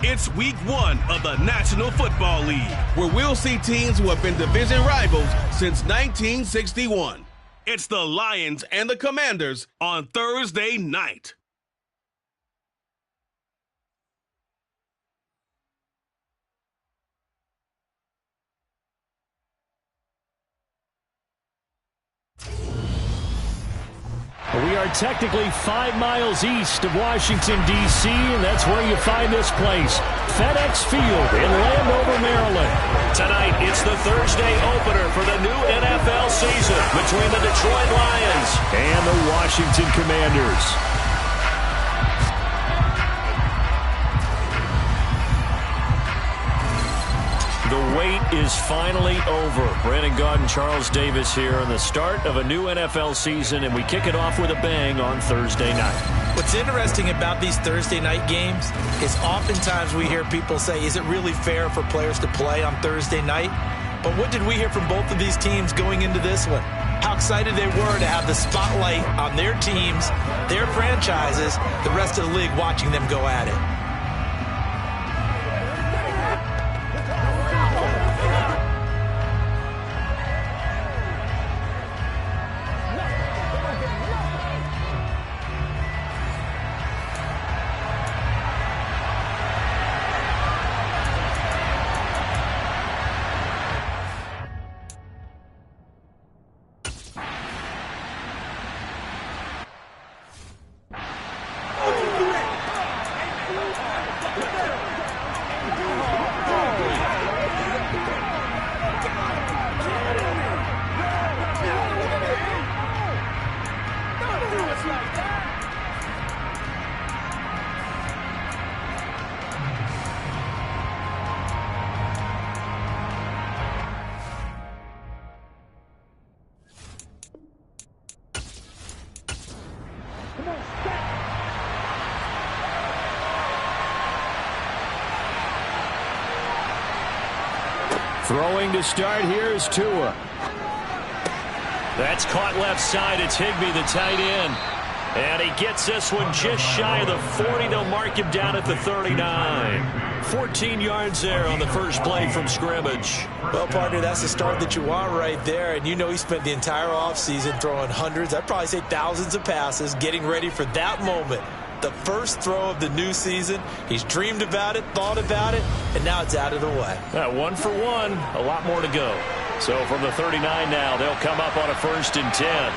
It's week 1 of the National Football League, where we'll see teams who have been division rivals since 1961. It's the Lions and the Commanders on Thursday night. We are technically 5 miles east of Washington, D.C., and that's where you find this place, FedEx Field in Landover, Maryland. Tonight, it's the Thursday opener for the new NFL season between the Detroit Lions and the Washington Commanders. The wait is finally over. Brandon Gaudin, Charles Davis here on the start of a new NFL season, and we kick it off with a bang on Thursday night. What's interesting about these Thursday night games is oftentimes we hear people say, is it really fair for players to play on Thursday night? But what did we hear from both of these teams going into this one? How excited they were to have the spotlight on their teams, their franchises, the rest of the league watching them go at it. Throwing to start here is Tua. That's caught left side. It's Higbee, the tight end. And he gets this one just shy of the 40. They'll mark him down at the 39. 14 yards there on the first play from scrimmage. Well, partner, that's the start that you want right there. And you know he spent the entire offseason throwing hundreds, I'd probably say thousands of passes, getting ready for that moment. The first throw of the new season. He's dreamed about it, thought about it, and now it's out of the way. 1 for 1, a lot more to go. So from the 39 now, they'll come up on a 1st and 10.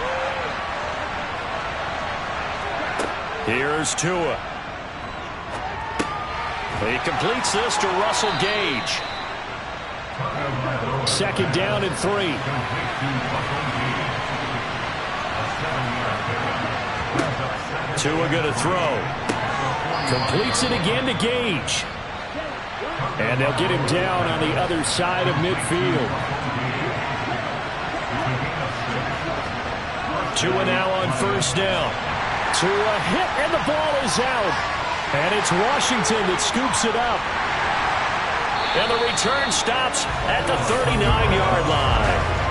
Here's Tua. He completes this to Russell Gage. 2nd down and 3. Tua going to throw. Completes it again to Gage. And they'll get him down on the other side of midfield. Tua now on 1st down. Tua hit, and the ball is out. And it's Washington that scoops it up. And the return stops at the 39-yard line.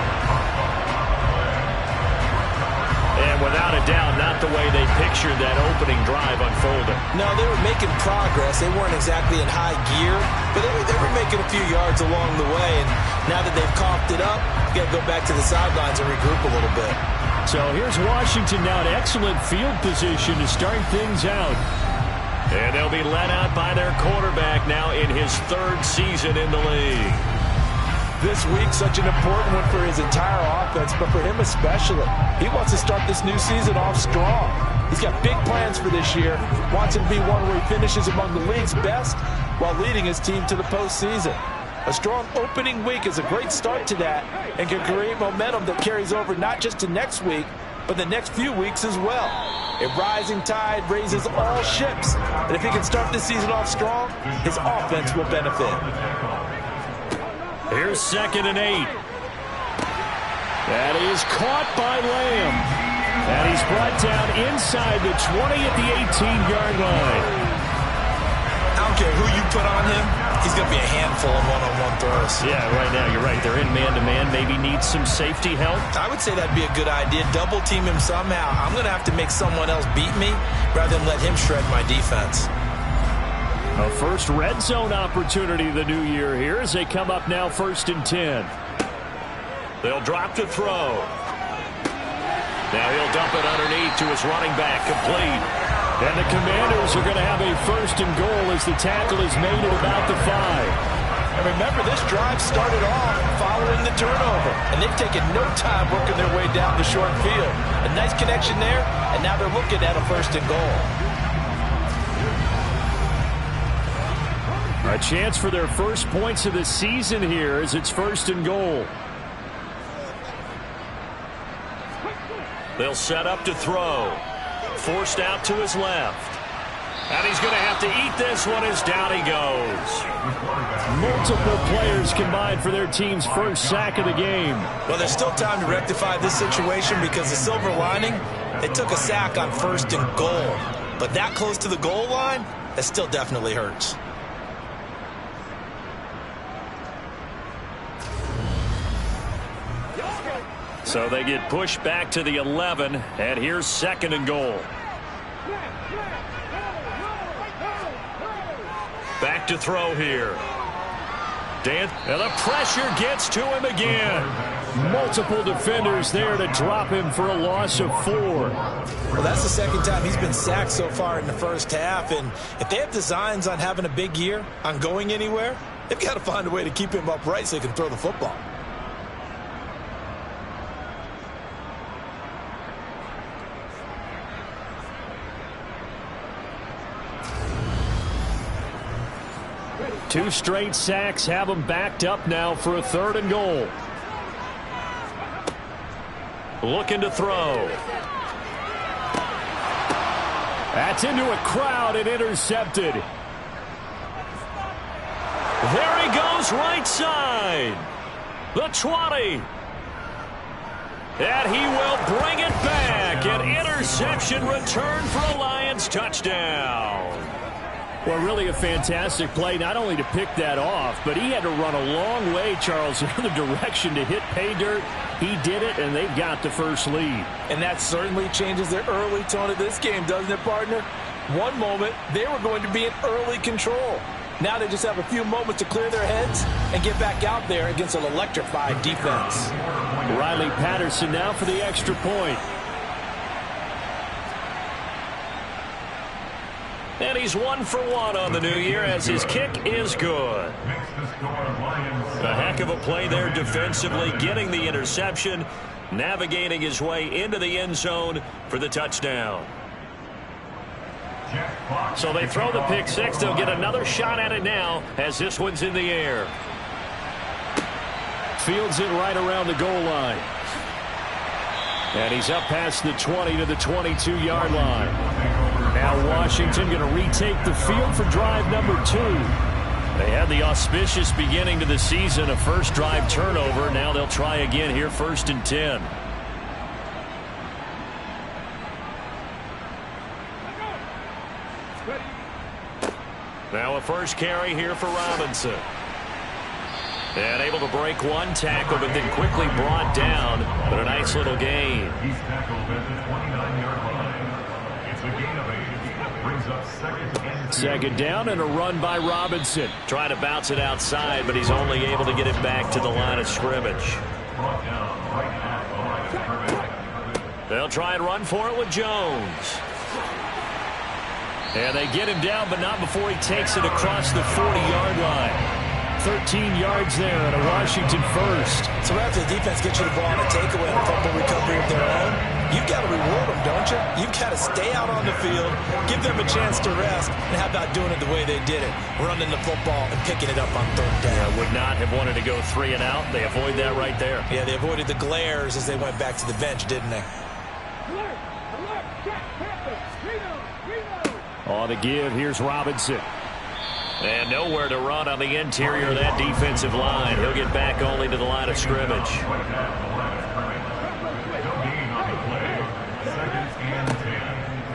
And without a doubt, not the way they pictured that opening drive unfolding. No, they were making progress. They weren't exactly in high gear, but they were making a few yards along the way. And now that they've coughed it up, you got to go back to the sidelines and regroup a little bit. So here's Washington now in excellent field position to start things out. And they'll be led out by their quarterback now in his 3rd season in the league. This week, such an important one for his entire offense, but for him especially. He wants to start this new season off strong. He's got big plans for this year. Wants it to be one where he finishes among the league's best while leading his team to the postseason. A strong opening week is a great start to that and can create momentum that carries over not just to next week, but the next few weeks as well. A rising tide raises all ships, and if he can start this season off strong, his offense will benefit. Here's 2nd and 8. That is caught by Lamb. And he's brought down inside the 20 at the 18-yard line. I don't care who you put on him, he's going to be a handful of one-on-one throws. Yeah, right now, you're right. They're in man-to-man. Maybe needs some safety help. I would say that'd be a good idea. Double team him somehow. I'm going to have to make someone else beat me rather than let him shred my defense. A first red zone opportunity the new year here as they come up now 1st and 10. They'll drop to throw. Now he'll dump it underneath to his running back, complete. And the Commanders are going to have a 1st and goal as the tackle is made at about the 5. And remember, this drive started off following the turnover, and they've taken no time working their way down the short field. A nice connection there, and now they're looking at a 1st and goal. A chance for their first points of the season here as it's 1st and goal. They'll set up to throw. Forced out to his left. And he's going to have to eat this one as down he goes. Multiple players combined for their team's first sack of the game. Well, there's still time to rectify this situation because the silver lining, they took a sack on 1st and goal. But that close to the goal line, that still definitely hurts. So they get pushed back to the 11, and here's 2nd and goal. Back to throw here. And the pressure gets to him again. Multiple defenders there to drop him for a loss of 4. Well, that's the 2nd time he's been sacked so far in the first half. And if they have designs on having a big year, on going anywhere, they've got to find a way to keep him upright so he can throw the football. Two straight sacks have them backed up now for a 3rd and goal. Looking to throw. That's into a crowd and intercepted. There he goes, right side. The 20. And he will bring it back. An interception return for a Lions touchdown. Well, really a fantastic play, not only to pick that off, but he had to run a long way, Charles, in the direction to hit pay dirt. He did it, and they've got the first lead. And that certainly changes the early tone of this game, doesn't it, partner? One moment, they were going to be in early control. Now they just have a few moments to clear their heads and get back out there against an electrified defense. Riley Patterson now for the extra point. And he's 1 for 1 on the new year as his kick is good. A heck of a play there defensively, getting the interception, navigating his way into the end zone for the touchdown. So they throw the pick six. They'll get another shot at it now as this one's in the air. Fields it right around the goal line. And he's up past the 20 to the 22-yard line. Now Washington going to retake the field for drive number 2. They had the auspicious beginning to the season, a first drive turnover. Now they'll try again here, 1st and 10. Now a first carry here for Robinson. And able to break one tackle, but then quickly brought down. But a nice little gain. He's tackled at the 29-yard line. It's a gain of 8. That brings up 2nd and 10. Second down and a run by Robinson. Trying to bounce it outside, but he's only able to get it back to the line of scrimmage. Brought down right at the line of scrimmage. They'll try and run for it with Jones. And they get him down, but not before he takes it across the 40-yard line. 13 yards there and a Washington first. So after the defense gets you the ball on a takeaway and a fumble recovery of their own, you've got to reward them, don't you? You've got to stay out on the field, give them a chance to rest, and how about doing it the way they did it, running the football and picking it up on 3rd down. Yeah, would not have wanted to go 3 and out. They avoid that right there. Yeah, they avoided the glares as they went back to the bench, didn't they? On the give, here's Robinson. And nowhere to run on the interior of that defensive line. He'll get back only to the line of scrimmage.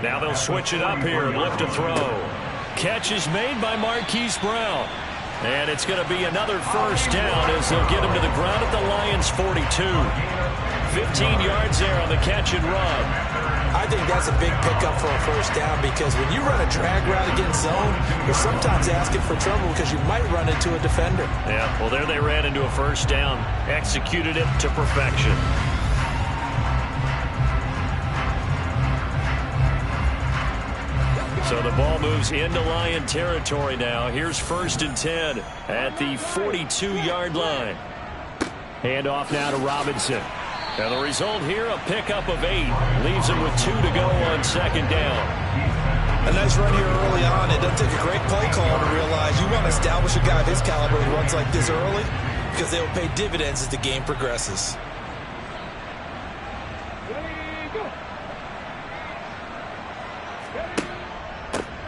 Now they'll switch it up here and lift a throw. Catch is made by Marquise Brown. And it's going to be another first down as they'll get him to the ground at the Lions' 42. 15 yards there on the catch and run. I think that's a big pickup for a first down because when you run a drag route against zone, you're sometimes asking for trouble because you might run into a defender. Yeah, well, there they ran into a first down. Executed it to perfection. So the ball moves into Lion territory now. Here's 1st and 10 at the 42-yard line. Handoff now to Robinson. And the result here, a pickup of 8. Leaves him with 2 to go on 2nd down. A nice run here early on. It doesn't take a great play call to realize you want to establish a guy of his caliber who runs like this early because they will pay dividends as the game progresses.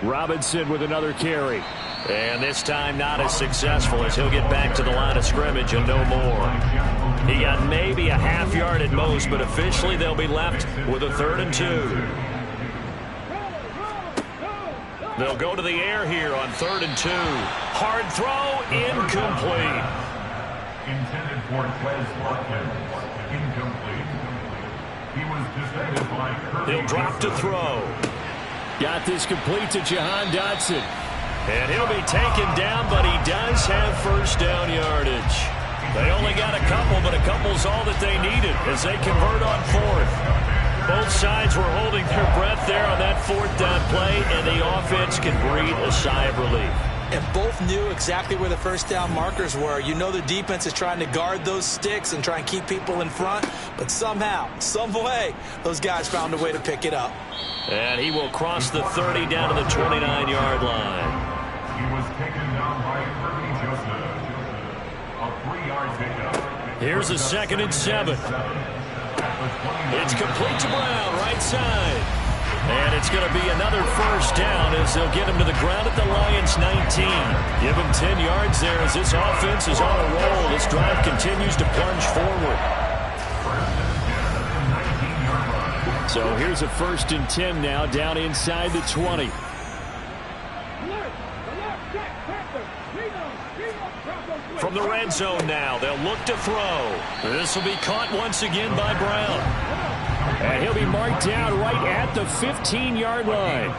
Robinson with another carry. And this time not as successful as he'll get back to the line of scrimmage and no more. He got maybe a half yard at most, but officially they'll be left with a 3rd and 2. They'll go to the air here on 3rd and 2. Hard throw, incomplete. Intended for Wes Watkins. Incomplete. He was defended by Kirby. He'll drop to throw. Got this complete to Jahan Dotson. And he'll be taken down, but he does have first down yardage. They only got a couple, but a couple's all that they needed as they convert on 4th. Both sides were holding their breath there on that 4th down play, and the offense can breathe a sigh of relief. And both knew exactly where the first down markers were. You know the defense is trying to guard those sticks and try and keep people in front, but somehow, some way, those guys found a way to pick it up. And he will cross the 30 down to the 29-yard line. He was taken down by Kirby Joseph. A 3-yard pickup. Here's a 2nd and 7. It's complete to Brown, right side. And it's going to be another first down as they'll get him to the ground at the Lions' 19. Give him 10 yards there as this offense is on a roll. This drive continues to plunge forward. So here's a 1st and 10 now down inside the 20. From the red zone now, they'll look to throw. This will be caught once again by Brown. And he'll be marked down right at the 15-yard line.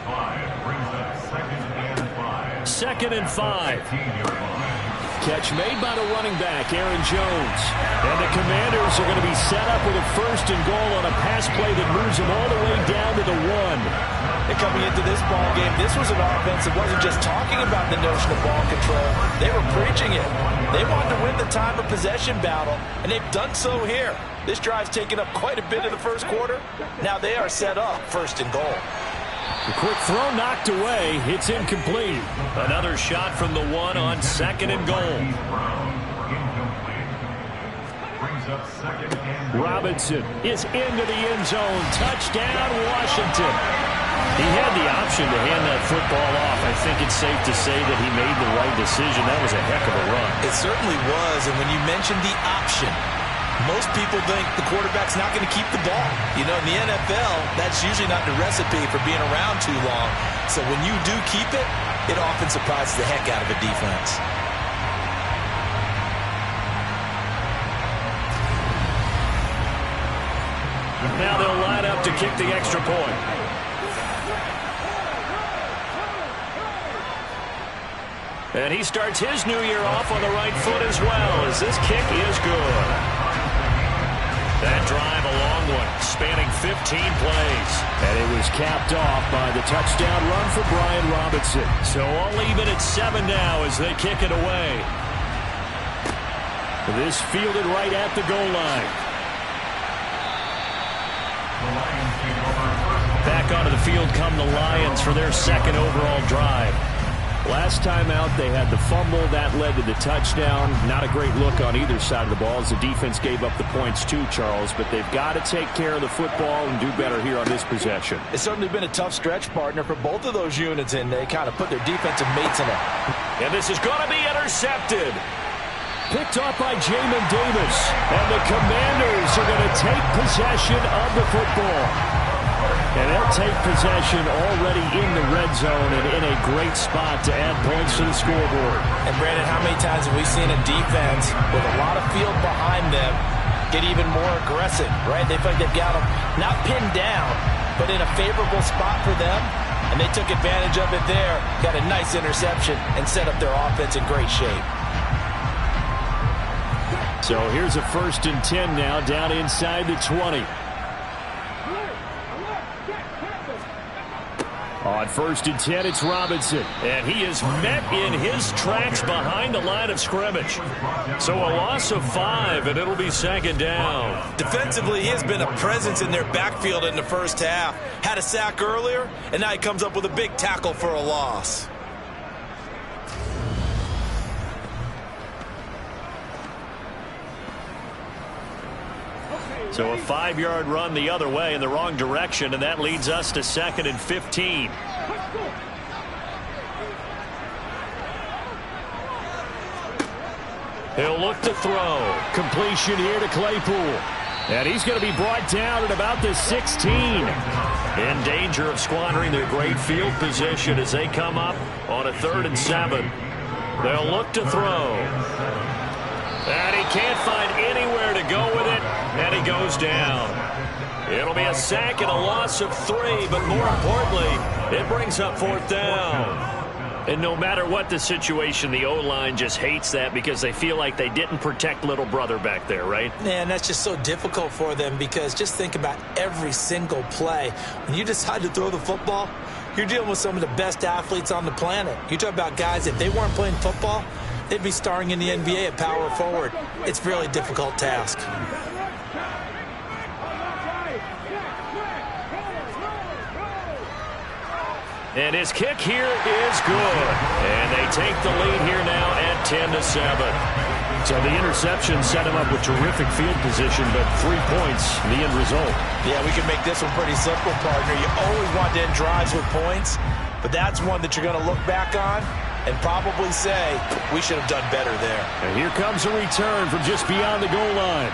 2nd and 5. Catch made by the running back, Aaron Jones. And the Commanders are going to be set up with a 1st and goal on a pass play that moves them all the way down to the 1. And coming into this ball game, this was an offense that wasn't just talking about the notion of ball control. They were preaching it. They wanted to win the time of possession battle, and they've done so here. This drive's taken up quite a bit in the first quarter. Now they are set up 1st and goal. The quick throw knocked away. It's incomplete. Another shot from the 1 on 2nd and goal. Robinson is into the end zone. Touchdown, Washington. He had the option to hand that football off. I think it's safe to say that he made the right decision. That was a heck of a run. It certainly was, and when you mentioned the option, most people think the quarterback's not going to keep the ball. You know, in the NFL, that's usually not the recipe for being around too long. So when you do keep it, it often surprises the heck out of a defense. Now they'll line up to kick the extra point. And he starts his new year off on the right foot as well, as this kick is good. That drive, a long one, spanning 15 plays. And it was capped off by the touchdown run for Brian Robinson. So all even at 7 now as they kick it away. This fielded right at the goal line. Back onto the field come the Lions for their 2nd overall drive. Last time out, they had the fumble. That led to the touchdown. Not a great look on either side of the ball as the defense gave up the points too, Charles. But they've got to take care of the football and do better here on this possession. It's certainly been a tough stretch, partner, for both of those units, and they kind of put their defensive mates in it. And this is going to be intercepted. Picked off by Jamin Davis. And the Commanders are going to take possession of the football. And they'll take possession already in the red zone and in a great spot to add points to the scoreboard. And, Brandon, how many times have we seen a defense with a lot of field behind them get even more aggressive, right? They feel like they've got them not pinned down, but in a favorable spot for them, and they took advantage of it there. Got a nice interception and set up their offense in great shape. So here's a 1st and 10 now, down inside the 20. On 1st and 10, it's Robinson. And he is met in his tracks behind the line of scrimmage. So a loss of 5, and it'll be 2nd down. Defensively, he has been a presence in their backfield in the first half. Had a sack earlier, and now he comes up with a big tackle for a loss. So a 5-yard run the other way in the wrong direction, and that leads us to 2nd and 15. He'll look to throw. Completion here to Claypool. And he's going to be brought down at about the 16. In danger of squandering their great field position as they come up on a 3rd and 7. They'll look to throw. And he can't find anywhere to go with it, and he goes down. It'll be a sack and a loss of 3, but more importantly, it brings up 4th down. And no matter what the situation, the O-line just hates that because they feel like they didn't protect little brother back there, right? Man, that's just so difficult for them because just think about every single play. When you decide to throw the football, you're dealing with some of the best athletes on the planet. You talk about guys, if they weren't playing football, they'd be starring in the NBA at power forward. It's a really difficult task. And his kick here is good. And they take the lead here now at 10-7. So the interception set him up with terrific field position, but 3 points, the end result. Yeah, we can make this one pretty simple, partner. You always want to end drives with points, but that's one that you're going to look back on and probably say, we should have done better there. And here comes a return from just beyond the goal line.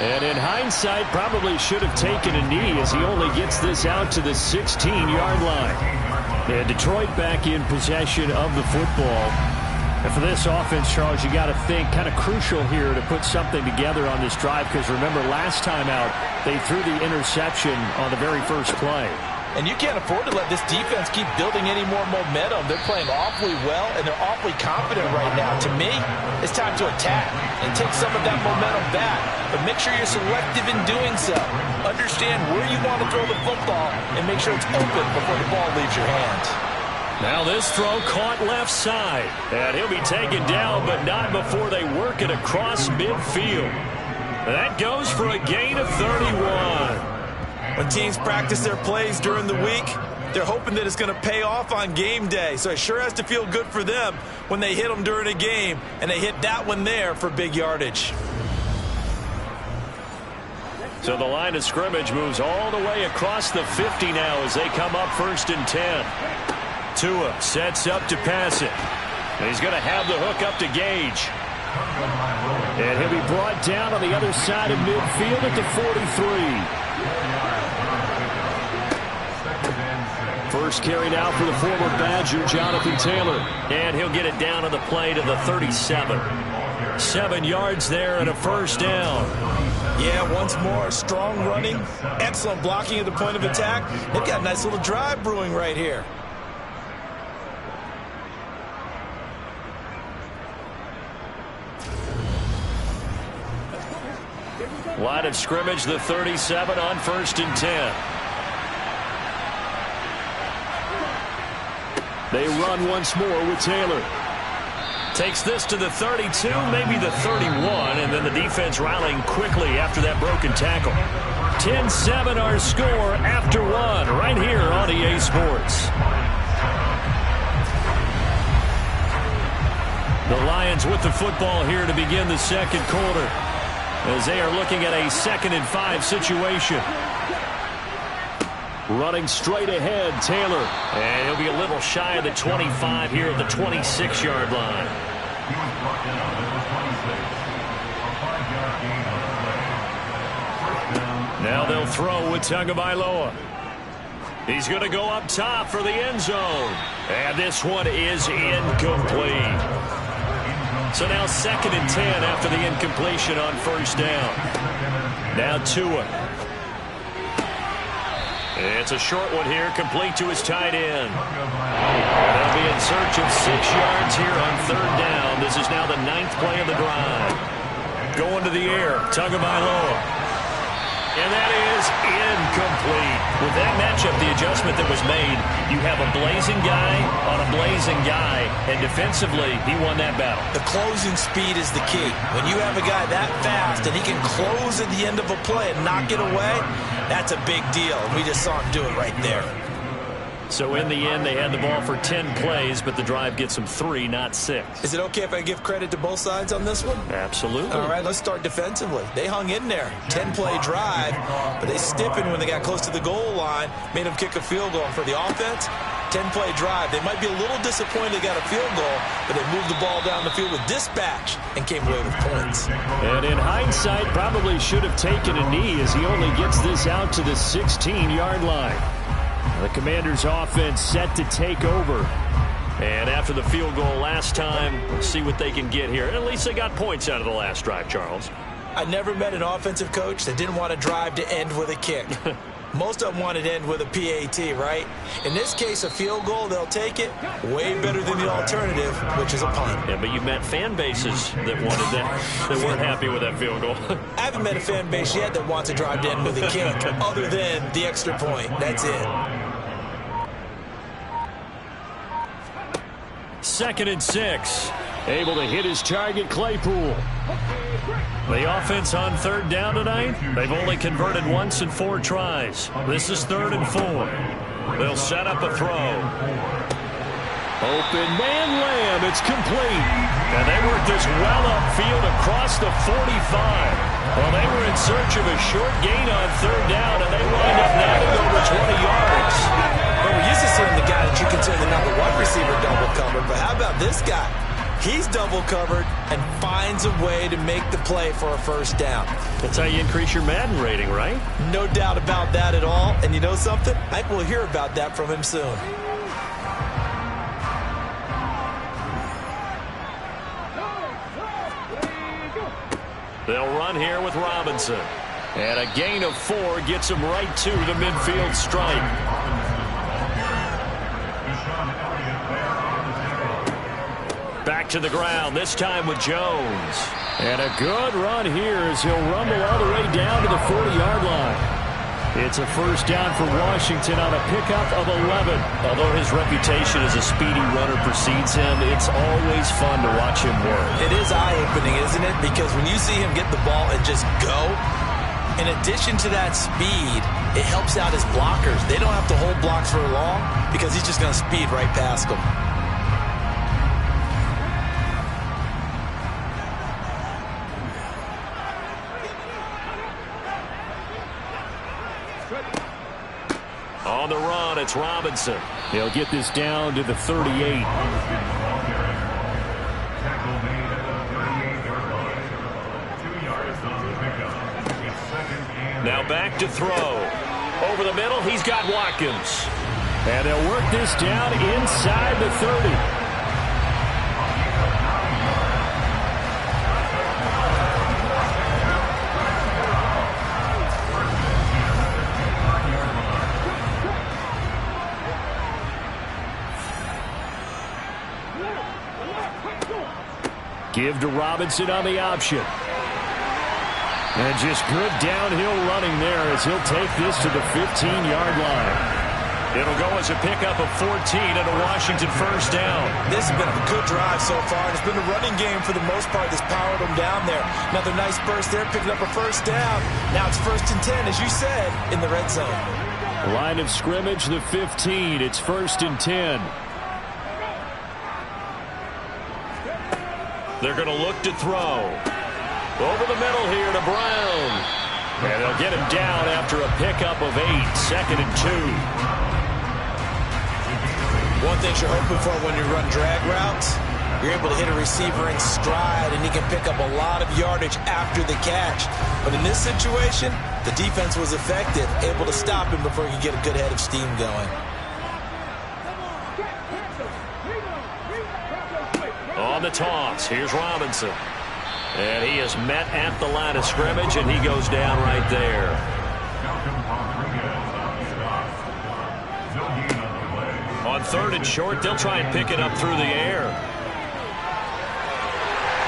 And in hindsight, probably should have taken a knee as he only gets this out to the 16-yard line. And Detroit back in possession of the football. And for this offense, Charles, you got to think kind of crucial here to put something together on this drive because remember, last time out, they threw the interception on the very first play. And you can't afford to let this defense keep building any more momentum. They're playing awfully well, and they're awfully confident right now. To me, it's time to attack and take some of that momentum back. But make sure you're selective in doing so. Understand where you want to throw the football and make sure it's open before the ball leaves your hands. Now this throw caught left side. And he'll be taken down, but not before they work it across midfield. That goes for a gain of 31. When teams practice their plays during the week, they're hoping that it's going to pay off on game day. So it sure has to feel good for them when they hit them during a game, and they hit that one there for big yardage. So the line of scrimmage moves all the way across the 50 now as they come up 1st and 10. Tua sets up to pass it. And he's going to have the hook up to Gage. And he'll be brought down on the other side of midfield at the 43. First carry now for the former Badger, Jonathan Taylor. And he'll get it down on the play to the 37. 7 yards there and a 1st down. Yeah, once more, strong running, excellent blocking at the point of attack. They've got a nice little drive brewing right here. Line of scrimmage, the 37 on 1st and 10. They run once more with Taylor. Takes this to the 32, maybe the 31, and then the defense rallying quickly after that broken tackle. 10-7 our score after 1 right here on EA Sports. The Lions with the football here to begin the 2nd quarter as they are looking at a 2nd and 5 situation. Running straight ahead, Taylor. And he'll be a little shy of the 25 here at the 26-yard line. Now they'll throw with Tagovailoa. He's going to go up top for the end zone. And this one is incomplete. So now 2nd and 10 after the incompletion on 1st down. Now Tua. It's a short one here, complete to his tight end. They'll be in search of 6 yards here on 3rd down. This is now the 9th play of the drive. Going to the air, Tagovailoa. And that is incomplete. With that matchup, the adjustment that was made, you have a blazing guy on a blazing guy, and defensively, he won that battle. The closing speed is the key. When you have a guy that fast and he can close at the end of a play and knock it away, that's a big deal. We just saw him do it right there. So in the end, they had the ball for 10 plays, but the drive gets them 3, not 6. Is it okay if I give credit to both sides on this one? Absolutely. All right, let's start defensively. They hung in there. 10-play drive, but they stiffened when they got close to the goal line, made them kick a field goal. And for the offense, 10-play drive. They might be a little disappointed they got a field goal, but they moved the ball down the field with dispatch and came away with points. And in hindsight, probably should have taken a knee as he only gets this out to the 16-yard line. The Commanders' offense set to take over. And after the field goal last time, we'll see what they can get here. At least they got points out of the last drive, Charles. I never met an offensive coach that didn't want a drive to end with a kick. Most of them want it to end with a PAT, right? In this case, a field goal, they'll take it. Way better than the alternative, which is a punt. Yeah, but you've met fan bases that wanted that, that weren't happy with that field goal. I haven't met a fan base yet that wants a drive to end with a kick, other than the extra point. That's it. 2nd and 6. Able to hit his target, Claypool. The offense on 3rd down tonight, they've only converted once in 4 tries. This is 3rd and 4. They'll set up a throw. Open man, Lamb. It's complete. And they worked this well upfield across the 45. Well, they were in search of a short gain on 3rd down, and they wind up nabbing over 20 yards. Well, we're used to seeing the guy that you consider the number 1 receiver double covered, but how about this guy? He's double covered and finds a way to make the play for a 1st down. That's how you increase your Madden rating, right? No doubt about that at all. And you know something? I think we'll hear about that from him soon. They'll run here with Robinson. And a gain of 4 gets him right to the midfield stripe. Back to the ground, this time with Jones. And a good run here as he'll rumble all the way down to the 40-yard line. It's a 1st down for Washington on a pickup of 11. Although his reputation as a speedy runner precedes him, it's always fun to watch him work. It is eye-opening, isn't it? Because when you see him get the ball and just go, in addition to that speed, it helps out his blockers. They don't have to hold blocks for long because he's just going to speed right past them. On the run, it's Robinson. He'll get this down to the 38. Tackle made at the 38-yard line. 2 yards on the pickup. It's 2nd and... Now back to throw. Over the middle, he's got Watkins. And they'll work this down inside the 30. Give to Robinson on the option. And just good downhill running there as he'll take this to the 15-yard line. It'll go as a pickup of 14 and a Washington 1st down. This has been a good drive so far. It's been a running game for the most part that's powered them down there. Another nice burst there, picking up a 1st down. Now it's 1st and 10, as you said, in the red zone. Line of scrimmage, the 15. It's 1st and 10. They're going to look to throw. Over the middle here to Brown. And they'll get him down after a pickup of 8. 2nd and 2. One thing you're hoping for when you run drag routes, you're able to hit a receiver in stride, and he can pick up a lot of yardage after the catch. But in this situation, the defense was effective, able to stop him before he could get a good head of steam going. On the toss, here's Robinson. And he is met at the line of scrimmage, and he goes down right there. On 3rd and short, they'll try and pick it up through the air.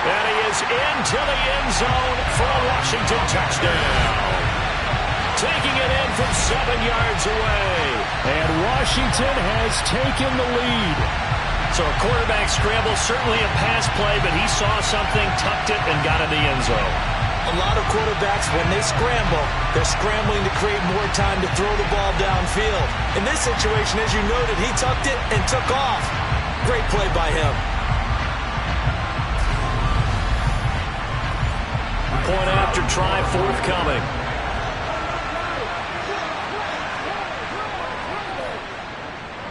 And he is into the end zone for a Washington touchdown. Taking it in from 7 yards away. And Washington has taken the lead. So a quarterback scramble, certainly a pass play, but he saw something, tucked it, and got in the end zone. A lot of quarterbacks, when they scramble, they're scrambling to create more time to throw the ball downfield. In this situation, as you noted, he tucked it and took off. Great play by him. Point after try forthcoming.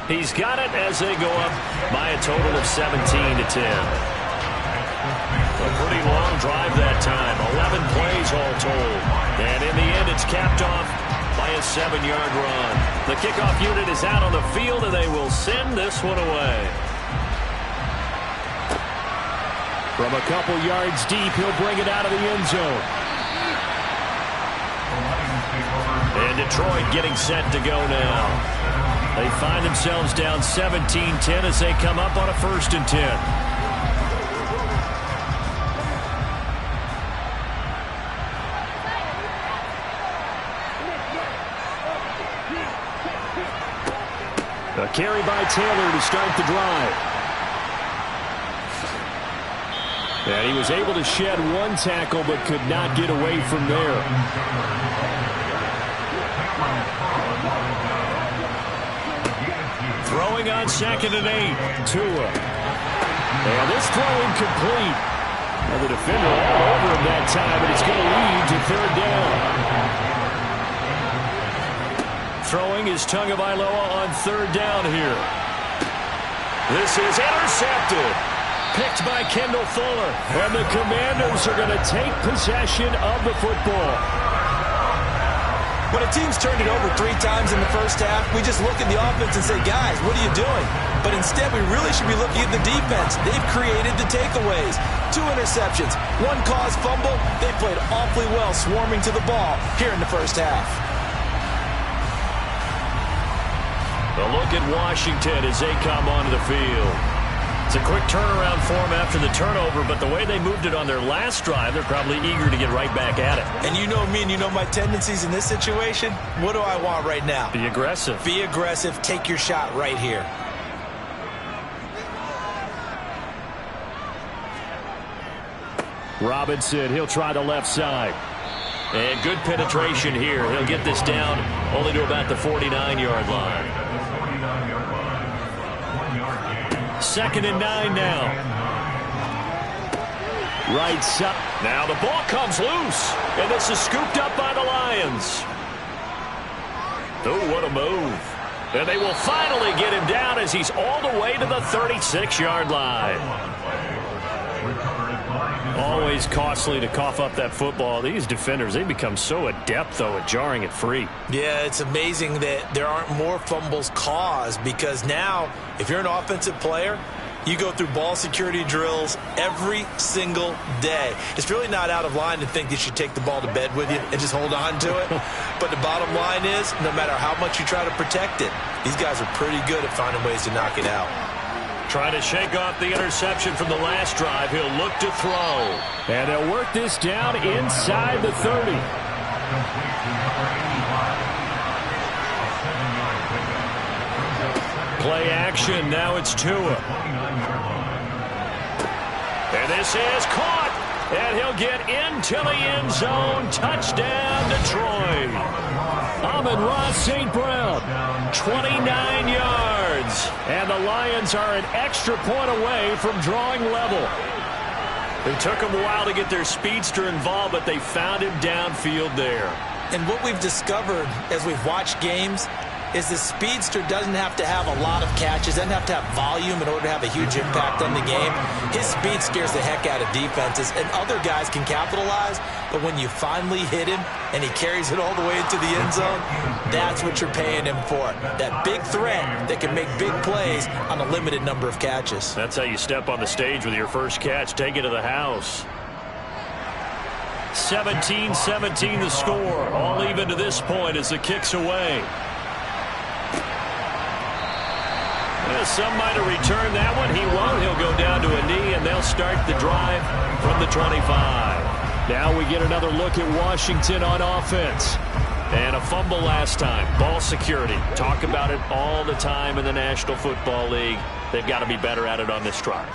He's got it as they go up by a total of 17-10. A pretty long drive that time. 11 plays all told. And in the end, it's capped off by a 7-yard run. The kickoff unit is out on the field, and they will send this one away. From a couple yards deep, he'll bring it out of the end zone. And Detroit getting set to go now. They find themselves down 17-10 as they come up on a 1st and 10. A carry by Taylor to start the drive. And he was able to shed one tackle but could not get away from there. Throwing on 2nd and 8. Tua. And this throw incomplete. And the defender all over him that time, but it's going to lead to 3rd down. Throwing is Tagovailoa on 3rd down here. This is intercepted. Picked by Kendall Fuller. And the Commanders are going to take possession of the football. When a team's turned it over 3 times in the first half, we just look at the offense and say, guys, what are you doing? But instead, we really should be looking at the defense. They've created the takeaways. 2 interceptions, 1 caused fumble. They played awfully well swarming to the ball here in the first half. A look at Washington as they come onto the field. It's a quick turnaround for them after the turnover, but the way they moved it on their last drive, they're probably eager to get right back at it. And you know me and you know my tendencies in this situation. What do I want right now? Be aggressive. Be aggressive. Take your shot right here. Robinson, he'll try the left side. And good penetration here. He'll get this down only to about the 49-yard line. 2nd and 9 now. Right side. Now the ball comes loose. And this is scooped up by the Lions. Oh, what a move. And they will finally get him down as he's all the way to the 36-yard line. Always costly to cough up that football. These defenders, they become so adept, though, at jarring it free. Yeah, it's amazing that there aren't more fumbles caused because now, if you're an offensive player, you go through ball security drills every single day. It's really not out of line to think you should take the ball to bed with you and just hold on to it. But the bottom line is, no matter how much you try to protect it, these guys are pretty good at finding ways to knock it out. Trying to shake off the interception from the last drive. He'll look to throw. And they'll work this down inside the 30. Play action. Now it's Tua. And this is caught. And he'll get into the end zone. Touchdown, Detroit. Amon-Ra St. Brown. 29 yards. And the Lions are an extra point away from drawing level. It took them a while to get their speedster involved, but they found him downfield there. And what we've discovered as we've watched games is the speedster doesn't have to have a lot of catches, doesn't have to have volume in order to have a huge impact on the game. His speed scares the heck out of defenses, and other guys can capitalize, but when you finally hit him and he carries it all the way into the end zone, that's what you're paying him for. That big threat that can make big plays on a limited number of catches. That's how you step on the stage with your first catch. Take it to the house. 17-17 the score. All even to this point as the kick's away. Yeah, some might have returned that one. He won't. He'll go down to a knee, and they'll start the drive from the 25. Now we get another look at Washington on offense. And a fumble last time. Ball security. Talk about it all the time in the National Football League. They've got to be better at it on this drive.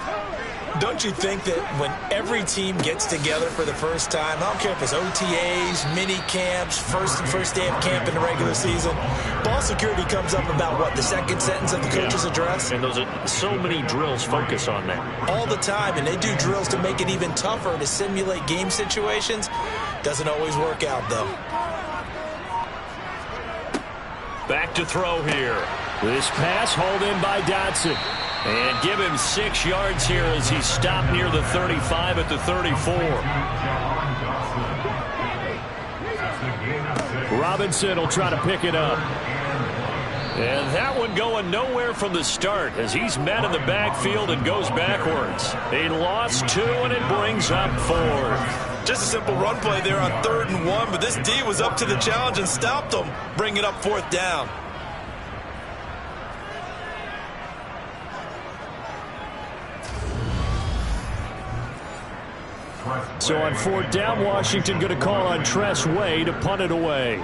Don't you think that when every team gets together for the first time, I don't care if it's OTAs, mini camps, first day of camp in the regular season, ball security comes up about what, the second sentence of the coach's address? And those are so many drills focus on that. All the time, and they do drills to make it even tougher to simulate game situations. Doesn't always work out, though. Back to throw here. This pass hauled in by Dotson. And give him 6 yards here as he stopped near the 35 at the 34. Robinson will try to pick it up. And that one going nowhere from the start as he's met in the backfield and goes backwards. He lost 2, and it brings up 4th. Just a simple run play there on 3rd and 1, but this D was up to the challenge and stopped him, bringing up 4th down. So on 4th down, Washington going to call on Tress Way to punt it away.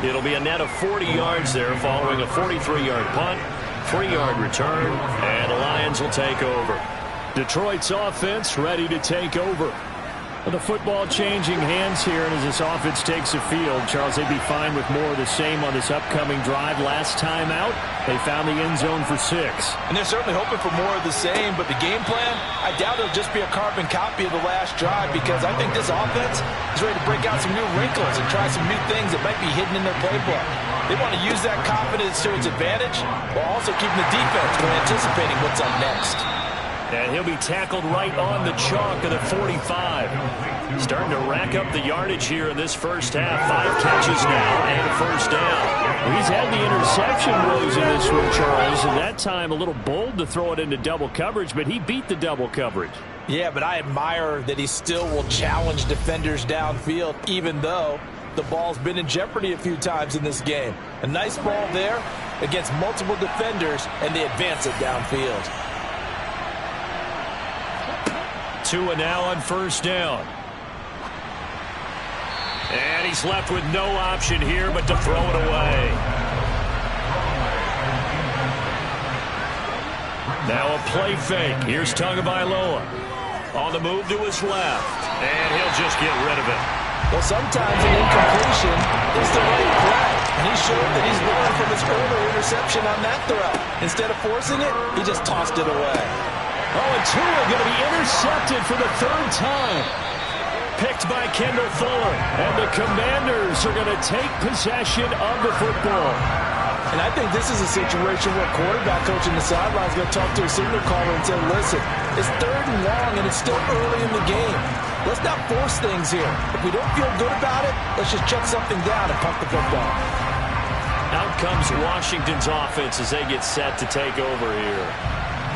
It'll be a net of 40 yards there following a 43-yard punt, 3-yard return, and the Lions will take over. Detroit's offense ready to take over. The football changing hands here, and as this offense takes the field, Charles, they'd be fine with more of the same on this upcoming drive. Last time out, they found the end zone for 6. And they're certainly hoping for more of the same, but the game plan, I doubt it'll just be a carbon copy of the last drive, because I think this offense is ready to break out some new wrinkles and try some new things that might be hidden in their playbook. They want to use that confidence to its advantage while also keeping the defense from anticipating what's up next. And he'll be tackled right on the chalk of the 45. Starting to rack up the yardage here in this first half. 5 catches now and a first down. He's had the interception woes in this one, Charles, and that time a little bold to throw it into double coverage, but he beat the double coverage. Yeah, but I admire that he still will challenge defenders downfield, even though the ball's been in jeopardy a few times in this game. A nice ball there against multiple defenders, and they advance it downfield. Tua now on first down. And he's left with no option here but to throw it away. Now a play fake. Here's Tagovailoa. On the move to his left. And he'll just get rid of it. Well, sometimes an incompletion is the right play. And he showed that he's learned from his earlier interception on that throw. Instead of forcing it, he just tossed it away. Oh, and Tua going to be intercepted for the 3rd time. Picked by Kendall Fuller. And the Commanders are going to take possession of the football. And I think this is a situation where quarterback coach in the sideline is going to talk to a signal caller and say, listen, it's 3rd and long and it's still early in the game. Let's not force things here. If we don't feel good about it, let's just check something down and punt the football. Out comes Washington's offense as they get set to take over here.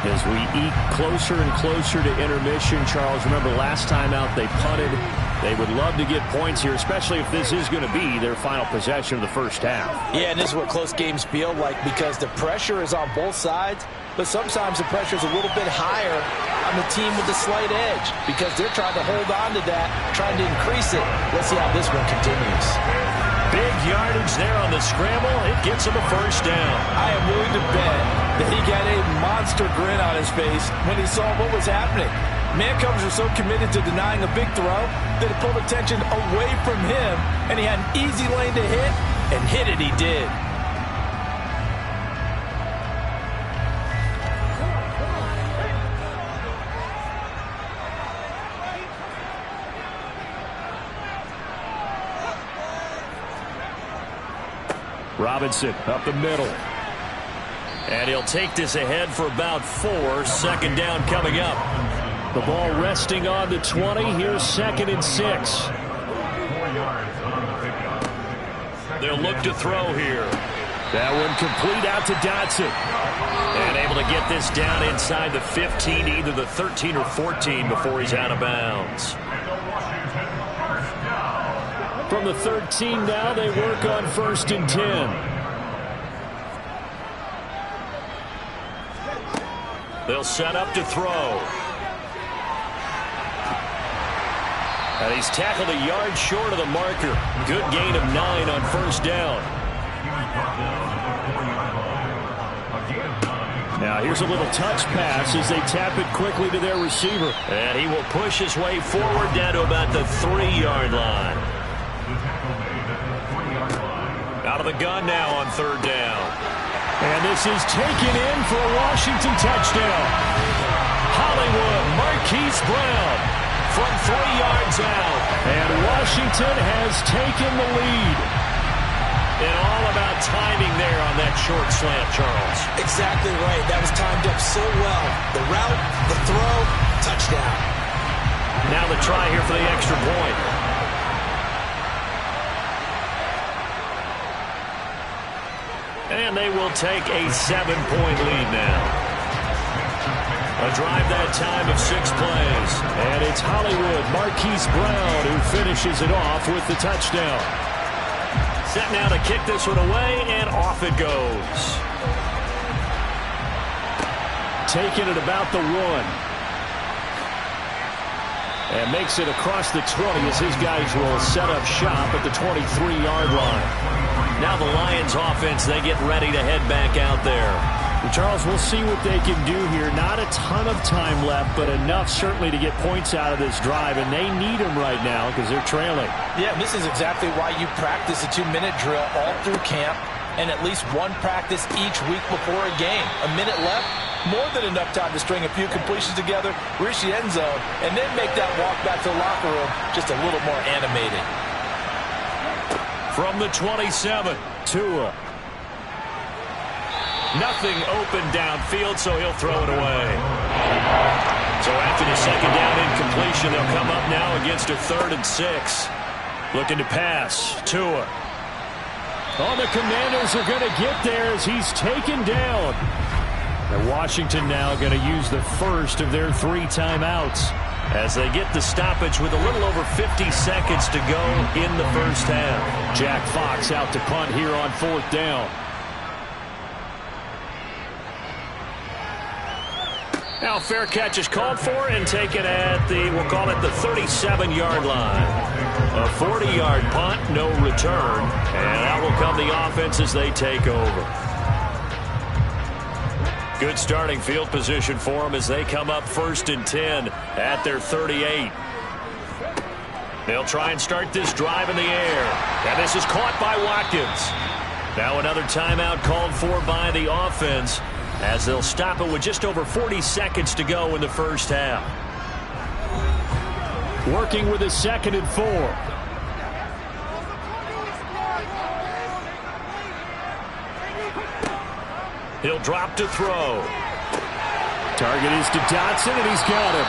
As we eke closer and closer to intermission, Charles, remember last time out they punted. They would love to get points here, especially if this is going to be their final possession of the first half. Yeah, and this is what close games feel like because the pressure is on both sides, but sometimes the pressure is a little bit higher on the team with the slight edge because they're trying to hold on to that, trying to increase it. Let's see how this one continues. Big yardage there on the scramble. It gets him a first down. I am willing to bet that he got a monster grin on his face when he saw what was happening. Mancovers are so committed to denying a big throw that it pulled attention away from him, and he had an easy lane to hit, and hit it he did. Robinson up the middle. And he'll take this ahead for about 4. 2nd down coming up. The ball resting on the 20. Here's 2nd and 6. 4 yards on the pickup. They'll look to throw here. That one complete out to Dotson. And able to get this down inside the 15, either the 13 or 14 before he's out of bounds. And the Washington From the 13 now, they work on 1st and 10. They'll set up to throw. And he's tackled a yard short of the marker. Good gain of 9 on 1st down. Now here's a little touch pass as they tap it quickly to their receiver. And he will push his way forward down to about the 3-yard line. Out of the gun now on 3rd down. And this is taken in for a Washington touchdown. Hollywood Marquise Brown from 3 yards out. And Washington has taken the lead. And all about timing there on that short slant, Charles. Exactly right. That was timed up so well. The route, the throw, touchdown. Now the try here for the extra point. And they will take a 7-point lead now. A drive that time of 6 plays. And it's Hollywood Marquise Brown who finishes it off with the touchdown. Set now to kick this one away, and off it goes. Taking it about the 1. And makes it across the 20 as his guys will set up shop at the 23-yard line. Now the Lions offense, they get ready to head back out there. Well, Charles, we'll see what they can do here. Not a ton of time left, but enough certainly to get points out of this drive, and they need them right now because they're trailing. Yeah, this is exactly why you practice a 2-minute drill all through camp and at least one practice each week before a game. A minute left, more than enough time to string a few completions together, reach the end zone, and then make that walk back to the locker room just a little more animated. From the 27, Tua. Nothing open downfield, so he'll throw it away. So after the 2nd down incompletion, they'll come up now against a 3rd and 6. Looking to pass. Tua. Oh, the Commanders are going to get there as he's taken down. And Washington now going to use the first of their 3 timeouts. As they get the stoppage with a little over 50 seconds to go in the first half. Jack Fox out to punt here on 4th down. Now fair catch is called for and taken at the, we'll call it the 37-yard line. A 40-yard punt, no return. And out will come the offense as they take over. Good starting field position for them as they come up 1st and 10 at their 38. They'll try and start this drive in the air. And this is caught by Watkins. Now another timeout called for by the offense as they'll stop it with just over 40 seconds to go in the first half. Working with a 2nd and 4. He'll drop to throw. Target is to Dotson, and he's got him.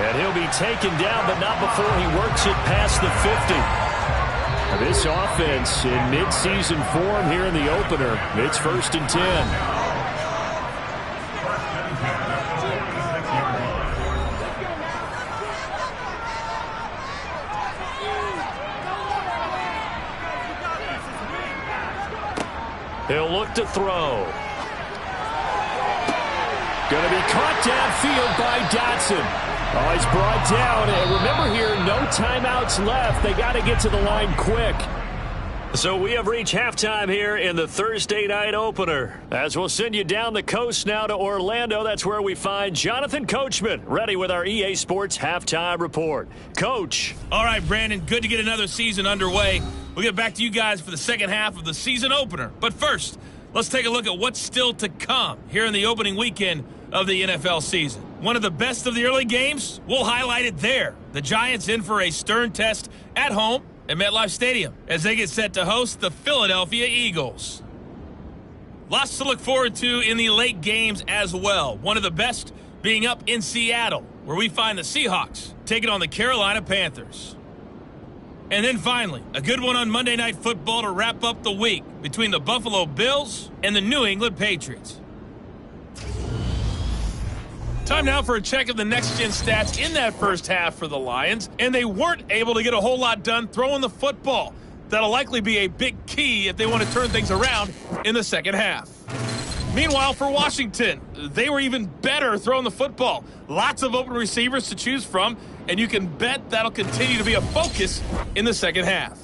And he'll be taken down, but not before he works it past the 50. This offense in mid-season form here in the opener. It's 1st and 10. He'll look to throw. Going to be caught downfield by Dotson. Oh, he's brought down. And remember here, no timeouts left. They got to get to the line quick. So we have reached halftime here in the Thursday night opener. As we'll send you down the coast now to Orlando. That's where we find Jonathan Coachman ready with our EA Sports halftime report. Coach. All right, Brandon, good to get another season underway. We'll get back to you guys for the second half of the season opener. But first, let's take a look at what's still to come here in the opening weekend of the NFL season. One of the best of the early games, we'll highlight it there. The Giants in for a stern test at home at MetLife Stadium as they get set to host the Philadelphia Eagles. Lots to look forward to in the late games as well. One of the best being up in Seattle, where we find the Seahawks taking on the Carolina Panthers. And then finally, a good one on Monday Night Football to wrap up the week between the Buffalo Bills and the New England Patriots. Time now for a check of the next-gen stats in that first half for the Lions, and they weren't able to get a whole lot done throwing the football. That'll likely be a big key if they want to turn things around in the second half. Meanwhile, for Washington, they were even better throwing the football. Lots of open receivers to choose from, and you can bet that'll continue to be a focus in the second half.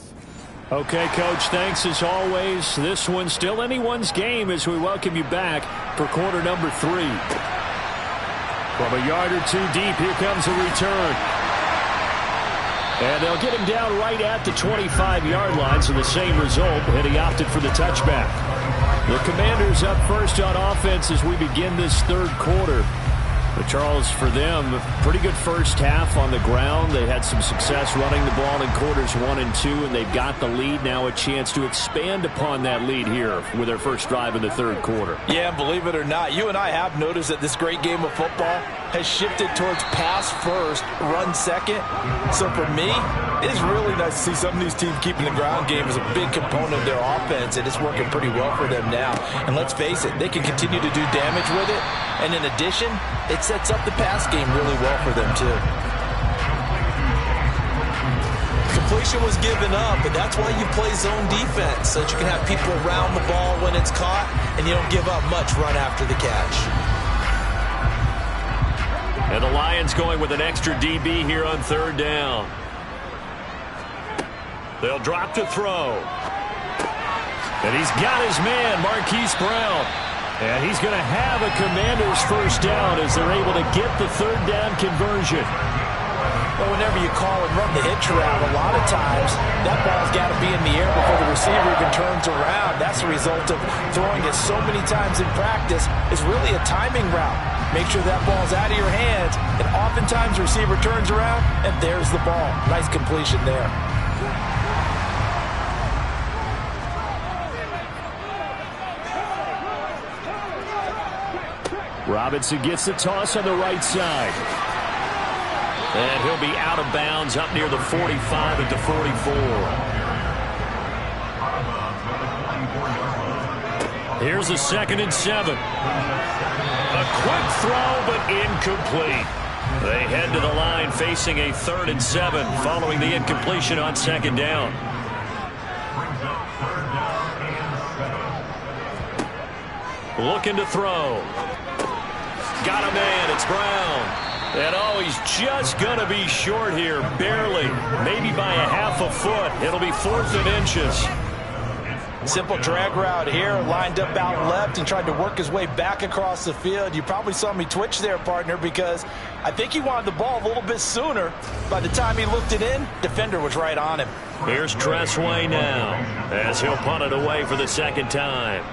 Okay, Coach, thanks as always. This one's still anyone's game as we welcome you back for quarter number 3. From a yard or two deep, here comes a return. And they'll get him down right at the 25-yard line, so the same result, and he opted for the touchback. The Commanders up first on offense as we begin this third quarter. But Charles, for them, a pretty good first half on the ground. They had some success running the ball in quarters 1 and 2, and they've got the lead now, a chance to expand upon that lead here with their first drive in the third quarter. Yeah, believe it or not, you and I have noticed that this great game of football has shifted towards pass first, run second. So for me, it is really nice to see some of these teams keeping the ground game as a big component of their offense, and it's working pretty well for them now. And let's face it, they can continue to do damage with it. And in addition, it sets up the pass game really well for them, too. Completion was given up, but that's why you play zone defense, so that you can have people around the ball when it's caught, and you don't give up much run after the catch. And the Lions going with an extra DB here on third down. They'll drop to throw. And he's got his man, Marquise Brown. And he's going to have a Commanders first down as they're able to get the third down conversion. Well, whenever you call and run the hitch route, a lot of times that ball's got to be in the air before the receiver even turns around. That's the result of throwing it so many times in practice. It's really a timing route. Make sure that ball's out of your hands, and oftentimes the receiver turns around, and there's the ball. Nice completion there. Robinson gets the toss on the right side. And he'll be out of bounds up near the 45 at the 44. Here's a 2nd and 7. A quick throw, but incomplete. They head to the line facing a 3rd and 7 following the incompletion on 2nd down. Looking to throw. Got a man, it's Brown. And oh, he's just going to be short here, barely. Maybe by a half a foot. It'll be 4th and inches. Simple drag route here, lined up out left and tried to work his way back across the field. You probably saw me twitch there, partner, because I think he wanted the ball a little bit sooner. By the time he looked it in, defender was right on him. Here's Tressway now as he'll punt it away for the 2nd time.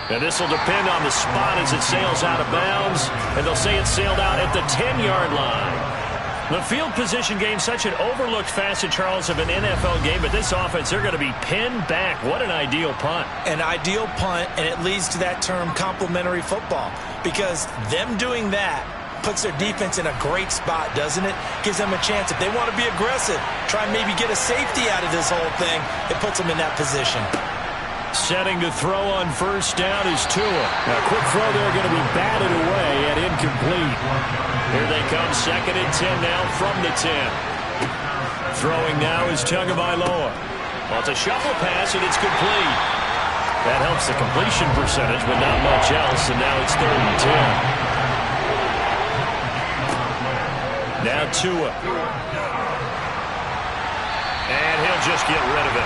And this will depend on the spot as it sails out of bounds. And they'll say it sailed out at the 10-yard line. The field position game, such an overlooked facet, Charles, of an NFL game. But this offense, they're going to be pinned back. What an ideal punt. An ideal punt, and it leads to that term complementary football. Because them doing that puts their defense in a great spot, doesn't it? Gives them a chance. If they want to be aggressive, try and maybe get a safety out of this whole thing, it puts them in that position. Setting to throw on first down is Tua. A quick throw there going to be batted away and incomplete. Here they come, 2nd and 10 now from the 10. Throwing now is Tagovailoa. Well, it's a shuffle pass, and it's complete. That helps the completion percentage, but not much else, and now it's 3rd and 10. Now Tua. And he'll just get rid of it.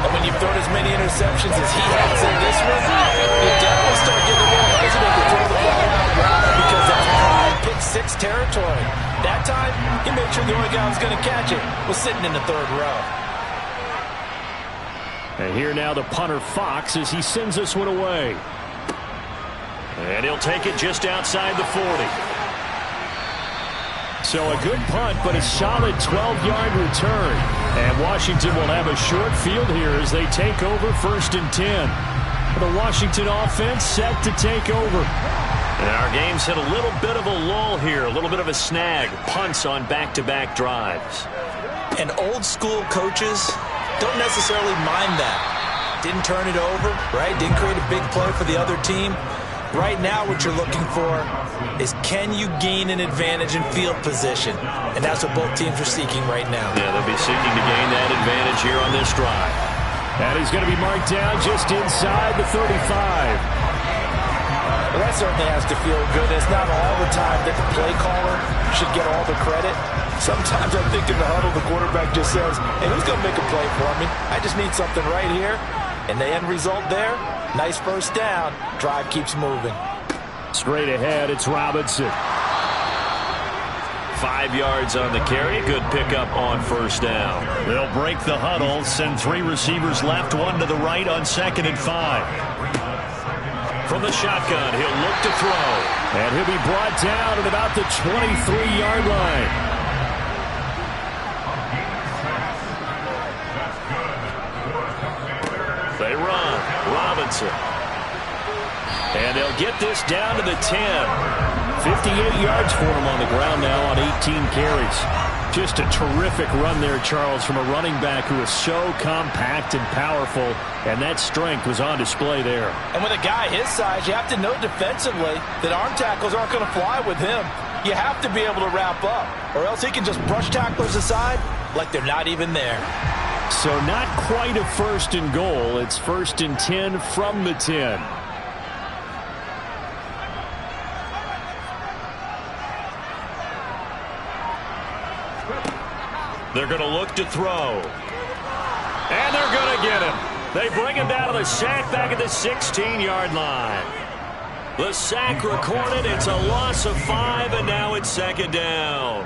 And when you've thrown as many interceptions as he has in this one, you definitely start getting a little hesitant to throw the ball out wide because that's prime pick 6 territory. That time, he made sure the only guy who was going to catch it was sitting in the 3rd row. And here now the punter Fox as he sends this one away. And he'll take it just outside the 40. So a good punt, but a solid 12-yard return. And Washington will have a short field here as they take over 1st and 10. The Washington offense set to take over. And our game's hit a little bit of a lull here, a little bit of a snag. Punts on back-to-back drives. And old school coaches don't necessarily mind that. didn't turn it over, right? Didn't create a big play for the other team. Right now, what you're looking for is can you gain an advantage in field position? And that's what both teams are seeking right now. Yeah, they'll be seeking to gain that advantage here on this drive. And he's going to be marked down just inside the 35. Well, that certainly has to feel good. It's not all the time that the play caller should get all the credit. Sometimes I think in the huddle, the quarterback just says, hey, who's going to make a play for me? I just need something right here. And the end result there, nice first down. Drive keeps moving. Straight ahead, it's Robinson. 5 yards on the carry. Good pickup on first down. They'll break the huddle, send 3 receivers left, 1 to the right on 2nd and 5. From the shotgun, he'll look to throw. And he'll be brought down at about the 23-yard line. They run. Robinson. And they'll get this down to the 10. 58 yards for him on the ground now on 18 carries. Just a terrific run there, Charles, from a running back who is so compact and powerful, and that strength was on display there. And with a guy his size, you have to know defensively that arm tackles aren't going to fly with him. You have to be able to wrap up, or else he can just brush tacklers aside like they're not even there. So not quite a 1st and goal. It's 1st and 10 from the 10. They're going to look to throw. And they're going to get him. They bring him down to the sack back at the 16-yard line. The sack recorded. It's a loss of 5, and now it's 2nd down.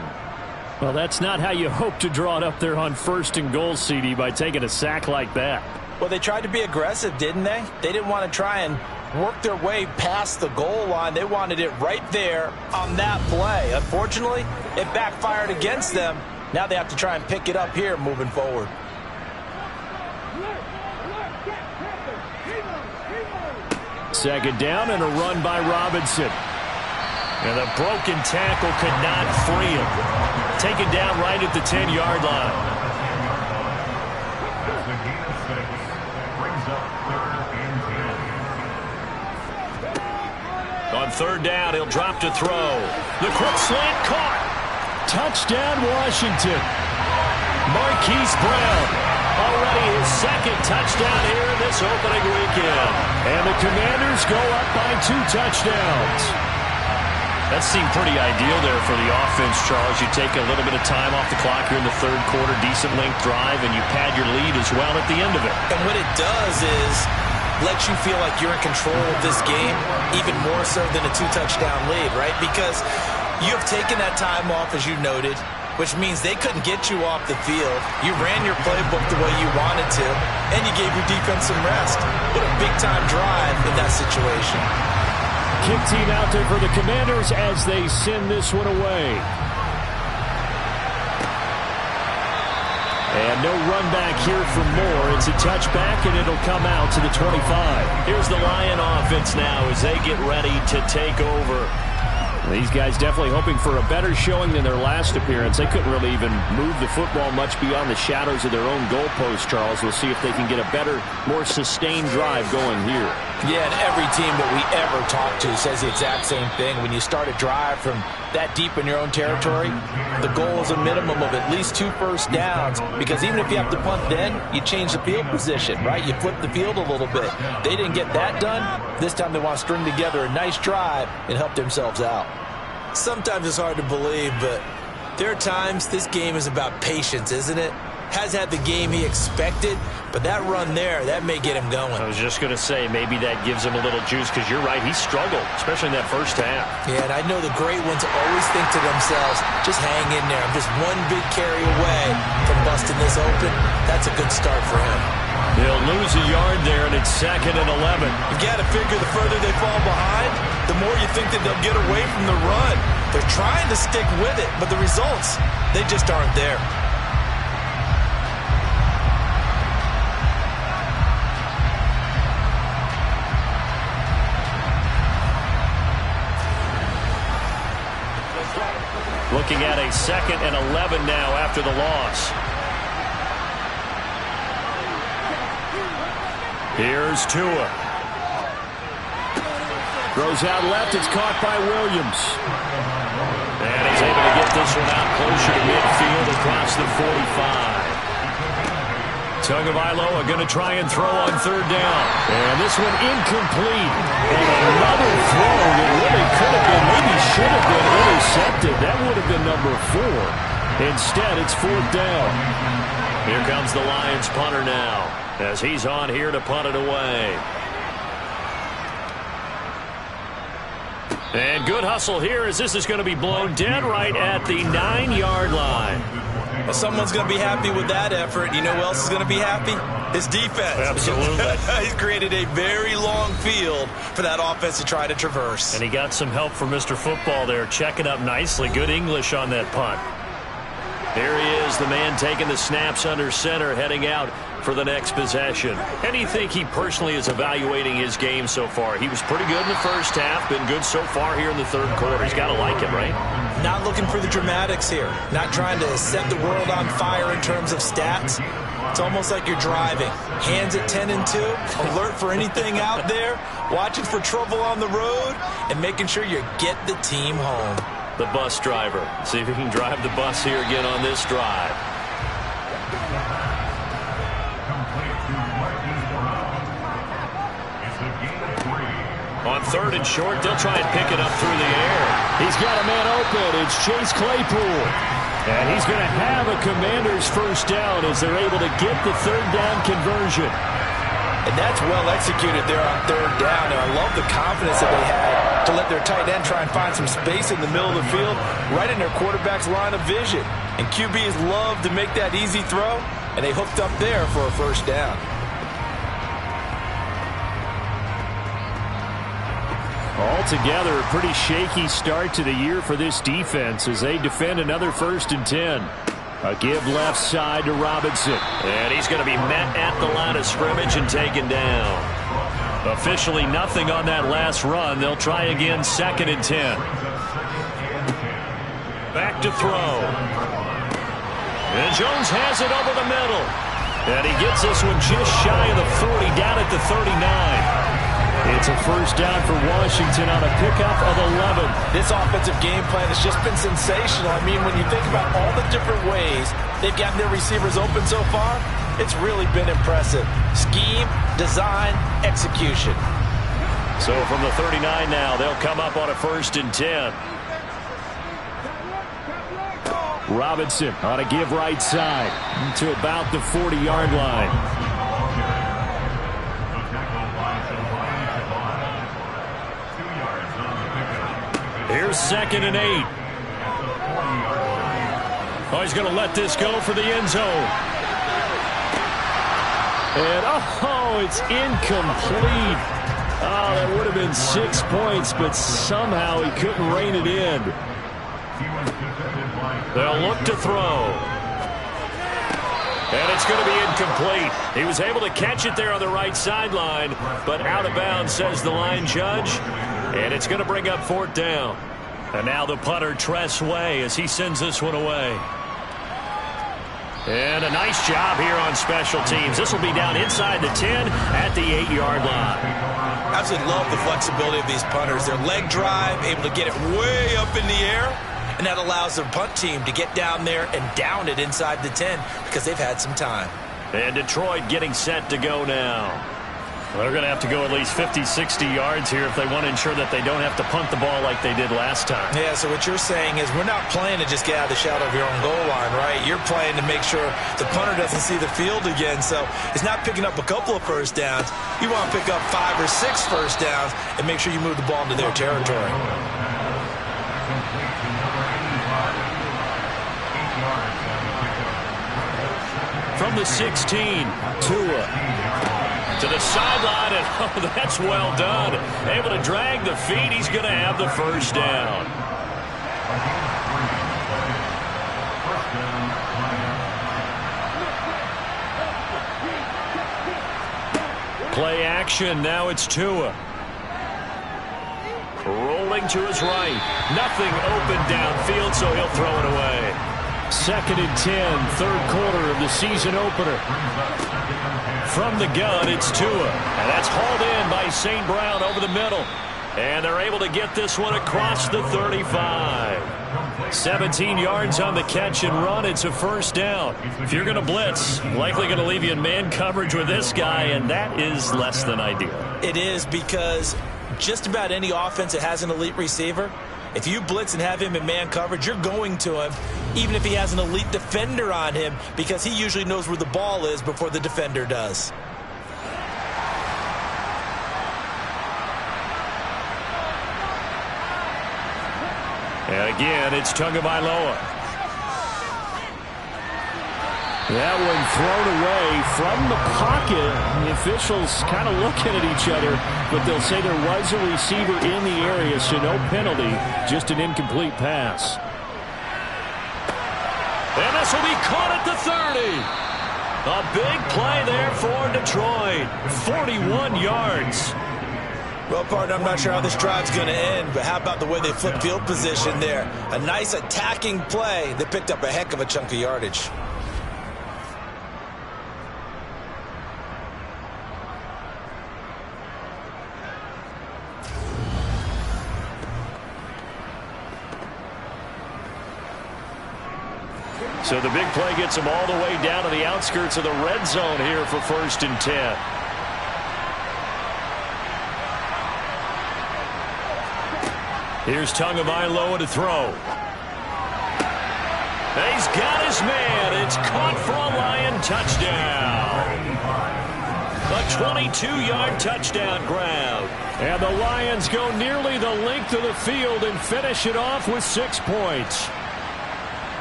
Well, that's not how you hope to draw it up there on 1st and goal, CD, by taking a sack like that. Well, they tried to be aggressive, didn't they? They didn't want to try and work their way past the goal line. They wanted it right there on that play. Unfortunately, it backfired against them. Now they have to try and pick it up here moving forward. Second down and a run by Robinson. And the broken tackle could not free him. Taken down right at the 10-yard line. That's a gain of 6. Brings up 3rd and 10. On 3rd down, he'll drop to throw. The quick slant caught. Touchdown, Washington. Marquise Brown, already his 2nd touchdown here in this opening weekend. And the Commanders go up by 2 touchdowns. That seemed pretty ideal there for the offense, Charles. You take a little bit of time off the clock here in the 3rd quarter, decent length drive, and you pad your lead as well at the end of it. And what it does is lets you feel like you're in control of this game, even more so than a 2-touchdown lead, right? Because you have taken that time off, as you noted, which means they couldn't get you off the field. You ran your playbook the way you wanted to, and you gave your defense some rest. What a big-time drive in that situation. Kick team out there for the Commanders as they send this one away. And no run back here for Moore. It's a touchback, and it'll come out to the 25. Here's the Lion offense now as they get ready to take over. These guys definitely hoping for a better showing than their last appearance. They couldn't really even move the football much beyond the shadows of their own goalpost, Charles. We'll see if they can get a better, more sustained drive going here. Yeah, and every team that we ever talk to says the exact same thing. When you start a drive from that deep in your own territory, the goal is a minimum of at least 2 first downs, because even if you have to punt then, you change the field position, right? You flip the field a little bit. They didn't get that done. This time they want to string together a nice drive and help themselves out. Sometimes it's hard to believe, but there are times this game is about patience, isn't it? Has had the game he expected, but that run there, that may get him going. I was just going to say, maybe that gives him a little juice, because you're right, he struggled, especially in that first half. Yeah, and I know the great ones always think to themselves, just hang in there. I'm just one big carry away from busting this open. That's a good start for him. They'll lose a yard there, and it's 2nd and 11. You got to figure the further they fall behind, the more you think that they'll get away from the run. They're trying to stick with it, but the results, they just aren't there. Looking at a 2nd and 11 now after the loss. Here's Tua. Throws out left. It's caught by Williams. And he's able to get this one out closer to midfield across the 45. Tagovailoa going to try and throw on third down. And this one incomplete. And another throw that really could have been, maybe should have been intercepted. That would have been number 4. Instead, it's fourth down. Here comes the Lions punter now as he's on here to punt it away. And good hustle here as this is going to be blown dead right at the 9-yard line. Well, someone's going to be happy with that effort. You know who else is going to be happy? His defense. Absolutely. He's created a very long field for that offense to try to traverse. And he got some help from Mr. Football there, checking up nicely. Good English on that punt. Here he is, the man taking the snaps under center, heading out for the next possession. And do you think he personally is evaluating his game so far? He was pretty good in the first half, been good so far here in the third quarter. He's got to like it, right? Not looking for the dramatics here. Not trying to set the world on fire in terms of stats. It's almost like you're driving. Hands at 10 and 2, alert for anything out there, watching for trouble on the road, and making sure you get the team home. The bus driver. See if he can drive the bus here again on this drive. On third and short, they'll try and pick it up through the air. He's got a man open. It's Chase Claypool. And he's going to have a Commanders first down as they're able to get the third down conversion. And that's well executed there on third down. And I love the confidence that they had to let their tight end try and find some space in the middle of the field, right in their quarterback's line of vision. And QBs love to make that easy throw, and they hooked up there for a first down. Altogether, a pretty shaky start to the year for this defense as they defend another 1st and 10. A give left side to Robinson. And he's going to be met at the line of scrimmage and taken down. Officially nothing on that last run. They'll try again, 2nd and 10. Back to throw. And Jones has it over the middle. And he gets this one just shy of the 40, down at the 39. It's a first down for Washington on a pickup of 11. This offensive game plan has just been sensational. I mean, when you think about all the different ways they've gotten their receivers open so far, it's really been impressive. Scheme, design, execution. So from the 39 now, they'll come up on a 1st and 10. Robinson on a give right side to about the 40-yard line. Here's 2nd and 8. Oh, he's going to let this go for the end zone. And, oh, it's incomplete. Oh, that would have been 6 points, but somehow he couldn't rein it in. They'll look to throw. And it's going to be incomplete. He was able to catch it there on the right sideline, but out of bounds, says the line judge. And it's going to bring up 4th down. And now the punter, Tress Way, as he sends this one away. And a nice job here on special teams. This will be down inside the 10 at the 8-yard line. Absolutely love the flexibility of these punters. Their leg drive, able to get it way up in the air, and that allows their punt team to get down there and down it inside the 10 because they've had some time. And Detroit getting set to go now. Well, they're going to have to go at least 50, 60 yards here if they want to ensure that they don't have to punt the ball like they did last time. Yeah, so what you're saying is we're not playing to just get out of the shadow of your own goal line, right? You're playing to make sure the punter doesn't see the field again. So it's not picking up a couple of first downs. You want to pick up 5 or 6 first downs and make sure you move the ball into their territory. From the 16, Tua. To the sideline, and oh, that's well done. Able to drag the feet. He's going to have the first down. Play action. Now it's Tua. Rolling to his right. Nothing open downfield, so he'll throw it away. 2nd and 10, third quarter of the season opener. From the gun, it's Tua. And that's hauled in by St. Brown over the middle. And they're able to get this one across the 35. 17 yards on the catch and run. It's a first down. If you're going to blitz, likely going to leave you in man coverage with this guy, and that is less than ideal. It is, because just about any offense that has an elite receiver, if you blitz and have him in man coverage, you're going to him, even if he has an elite defender on him, because he usually knows where the ball is before the defender does. And again, it's Tagovailoa. That one thrown away from the pocket. The officials kind of looking at each other, but they'll say there was a receiver in the area, so no penalty, just an incomplete pass. And this will be caught at the 30. A big play there for Detroit. 41 yards. Well, partner, I'm not sure how this drive's going to end, but how about the way they flip field position there? A nice attacking play that picked up a heck of a chunk of yardage. So the big play gets them all the way down to the outskirts of the red zone here for 1st and 10. Here's Tagovailoa to throw. He's got his man. It's caught for a Lion touchdown. A 22-yard touchdown grab. And the Lions go nearly the length of the field and finish it off with 6 points.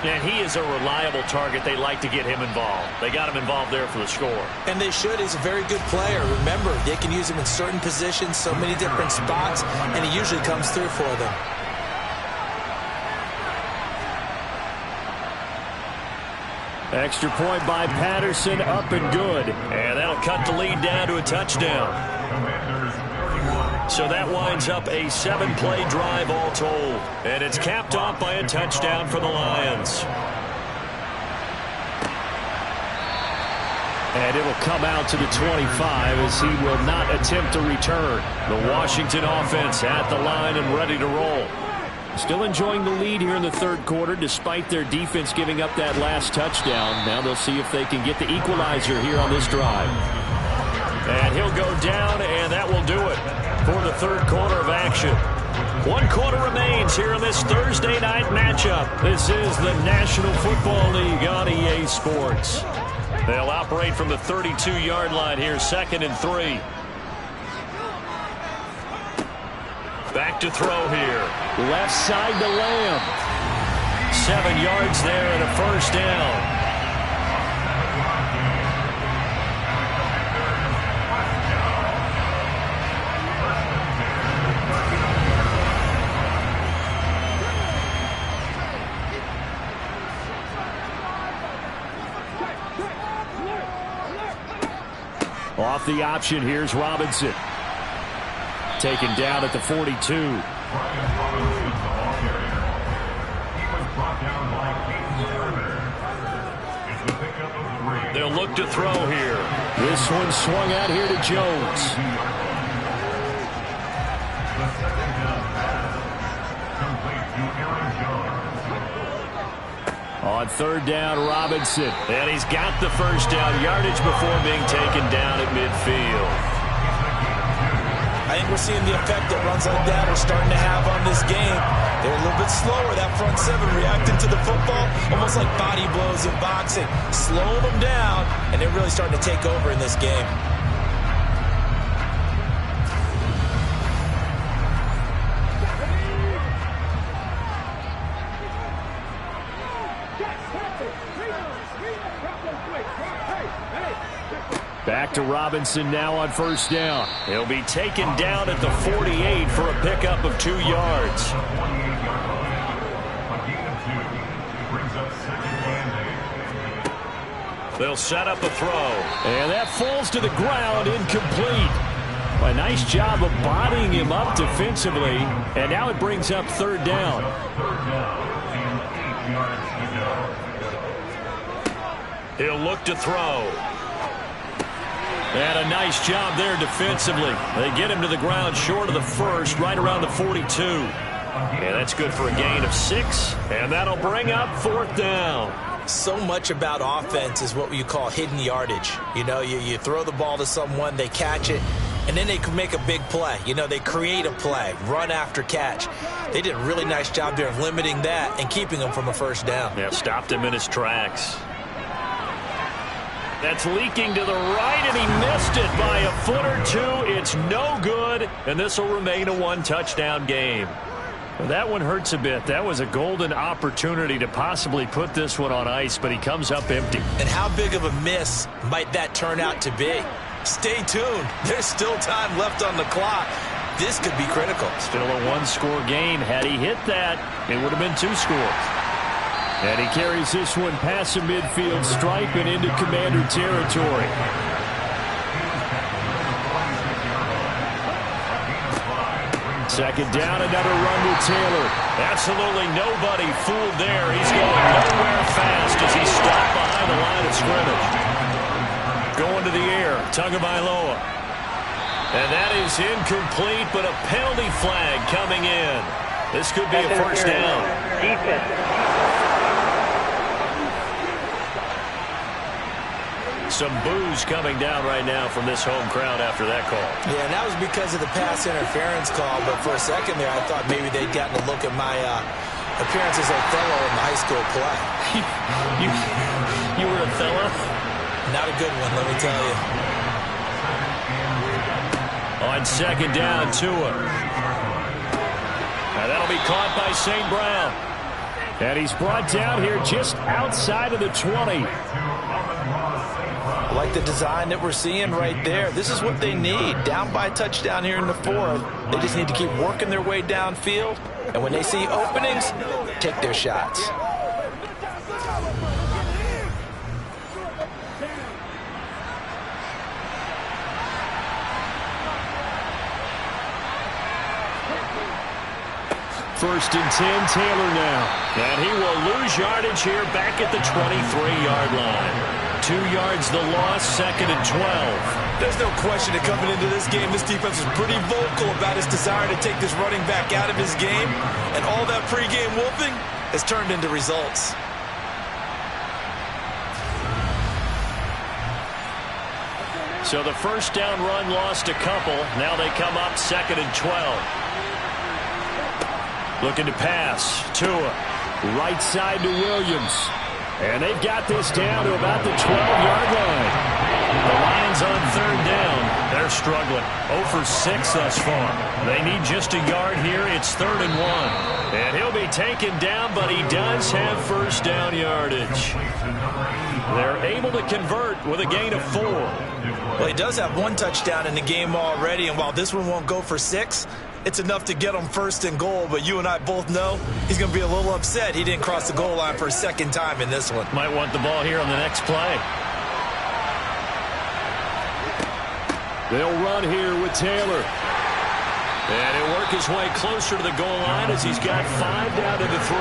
And he is a reliable target. They like to get him involved. They got him involved there for the score. And they should. He's a very good player. Remember, they can use him in certain positions, so many different spots, and he usually comes through for them. Extra point by Patterson, up and good. And that'll cut the lead down to a touchdown. So that winds up a 7-play drive all told. And it's capped off by a touchdown for the Lions. And it'll come out to the 25 as he will not attempt to return. The Washington offense at the line and ready to roll. Still enjoying the lead here in the third quarter despite their defense giving up that last touchdown. Now they'll see if they can get the equalizer here on this drive. And he'll go down, and that will do it for the third quarter of action. 1 quarter remains here in this Thursday night matchup. This is the National Football League on EA Sports. They'll operate from the 32-yard line here, 2nd and 3. Back to throw here. Left side to Lamb. 7 yards there and a first down. Off the option, here's Robinson. Taken down at the 42. They'll look to throw here. This one swung out here to Jones. On 3rd down, Robinson. And he's got the first down yardage before being taken down at midfield. I think we're seeing the effect that runs like that are starting to have on this game. They're a little bit slower, that front seven, reacting to the football, almost like body blows in boxing. Slowing them down, and they're really starting to take over in this game. Back to Robinson now on 1st down. He'll be taken down at the 48 for a pickup of 2 yards. They'll set up a throw. And that falls to the ground, incomplete. A nice job of bodying him up defensively. And now it brings up 3rd down. He'll look to throw. And a nice job there defensively. They get him to the ground short of the first, right around the 42. And that's good for a gain of 6. And that'll bring up 4th down. So much about offense is what you call hidden yardage. You know, you throw the ball to someone, they catch it, and then they can make a big play. You know, they create a play, run after catch. They did a really nice job there of limiting that and keeping him from a first down. Yeah, stopped him in his tracks. That's leaking to the right, and he missed it by a foot or 2. It's no good, and this will remain a 1-touchdown game. Well, that one hurts a bit. That was a golden opportunity to possibly put this one on ice, but he comes up empty. And how big of a miss might that turn out to be? Stay tuned. There's still time left on the clock. This could be critical. Still a 1-score game. Had he hit that, it would have been 2 scores. And he carries this one past the midfield stripe and into Commander territory. Second down, another run with Taylor. Absolutely nobody fooled there. He's going nowhere fast as he's stopped behind the line of scrimmage. Going to the air, Tagovailoa. And that is incomplete, but a penalty flag coming in. This could be a first down. Some boos coming down right now from this home crowd after that call. Yeah, and that was because of the pass interference call, but for a second there I thought maybe they'd gotten a look at my appearance as Othello in the high school play. You were Othello? Not a good one, let me tell you. On second down, Tua. Now that'll be caught by St. Brown. And he's brought down here just outside of the 20. I like the design that we're seeing right there. This is what they need. Down by a touchdown here in the 4th. They just need to keep working their way downfield. And when they see openings, take their shots. First and 10, Taylor now. And he will lose yardage here back at the 23-yard line. 2 yards the loss, second and 12. There's no question that coming into this game, this defense was pretty vocal about its desire to take this running back out of his game. And all that pregame wolfing has turned into results. So the first down run lost a couple. Now they come up second and 12. Looking to pass. Tua. Right side to Williams. And they've got this down to about the 12-yard line. The Lions on third down. They're struggling. 0 for 6 thus far. They need just a yard here. It's 3rd and 1. And he'll be taken down, but he does have first down yardage. They're able to convert with a gain of 4. Well, he does have 1 touchdown in the game already, and while this one won't go for 6, it's enough to get him 1st and goal, but you and I both know he's going to be a little upset he didn't cross the goal line for a second time in this one. Might want the ball here on the next play. They'll run here with Taylor. And he'll work his way closer to the goal line as he's got 5 down to the 3.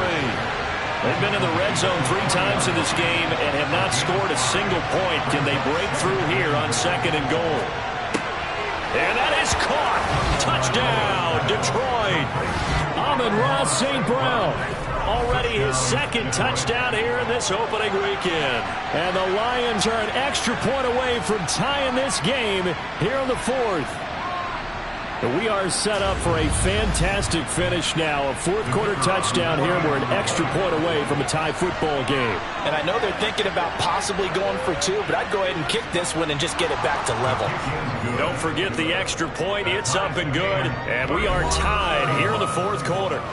They've been in the red zone 3 times in this game and have not scored a single point. Can they break through here on second and goal? And that is caught. Touchdown, Detroit. Amon-Ra St. Brown. Already his 2nd touchdown here in this opening weekend. And the Lions are an extra point away from tying this game here in the 4th. We are set up for a fantastic finish now. A 4th quarter touchdown here. We're an extra point away from a tie football game. And I know they're thinking about possibly going for 2, but I'd go ahead and kick this one and just get it back to level. Don't forget the extra point. It's up and good. And we are tied here in the 4th quarter.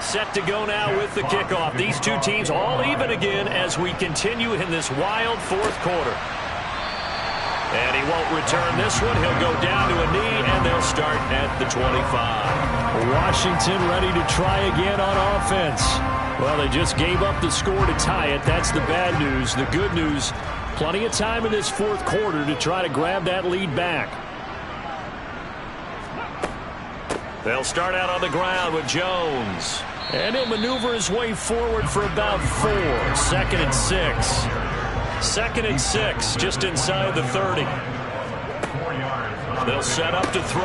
Set to go now with the kickoff. These 2 teams all even again as we continue in this wild 4th quarter. And he won't return this one. He'll go down to a knee, and they'll start at the 25. Washington ready to try again on offense. Well, they just gave up the score to tie it. That's the bad news. The good news, plenty of time in this 4th quarter to try to grab that lead back. They'll start out on the ground with Jones. And he'll maneuver his way forward for about 4. 2nd and 6. 2nd and 6, just inside the 30. They'll set up to throw.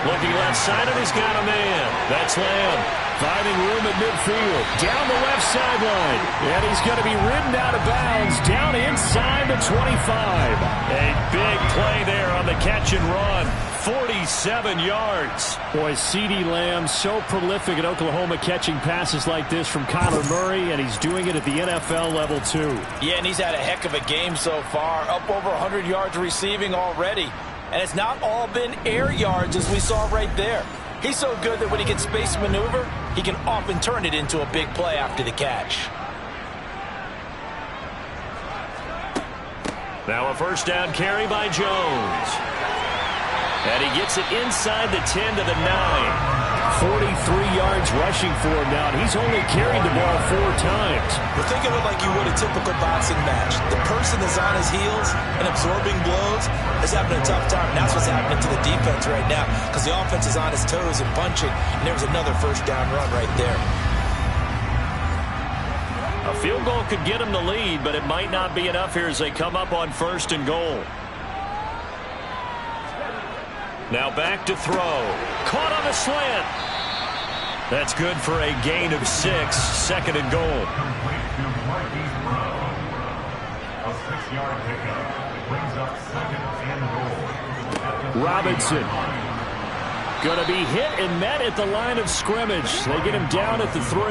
Looking left side, and he's got a man. That's Lamb. Finding room at midfield. Down the left sideline. And he's going to be ridden out of bounds. Down inside the 25. A big play there on the catch and run. 47 yards. Boy, CeeDee Lamb so prolific at Oklahoma catching passes like this from Kyler Murray, and he's doing it at the NFL level too. Yeah, and he's had a heck of a game so far. Up over 100 yards receiving already. And it's not all been air yards as we saw right there. He's so good that when he gets space to maneuver, he can often turn it into a big play after the catch. Now a first down carry by Jones. And he gets it inside the 10 to the 9. 43 yards rushing for him now, and he's only carried the ball 4 times. Well, think of it like you would a typical boxing match. The person that's on his heels and absorbing blows is having a tough time. And that's what's happening to the defense right now, because the offense is on his toes and punching, and there was another first down run right there. A field goal could get him the lead, but it might not be enough here as they come up on 1st and goal. Now back to throw. Caught on the slant. That's good for a gain of 6. 2nd and goal. A 6-yard pickup brings up 2nd and goal. Robinson going to be hit and met at the line of scrimmage. They get him down at the 3.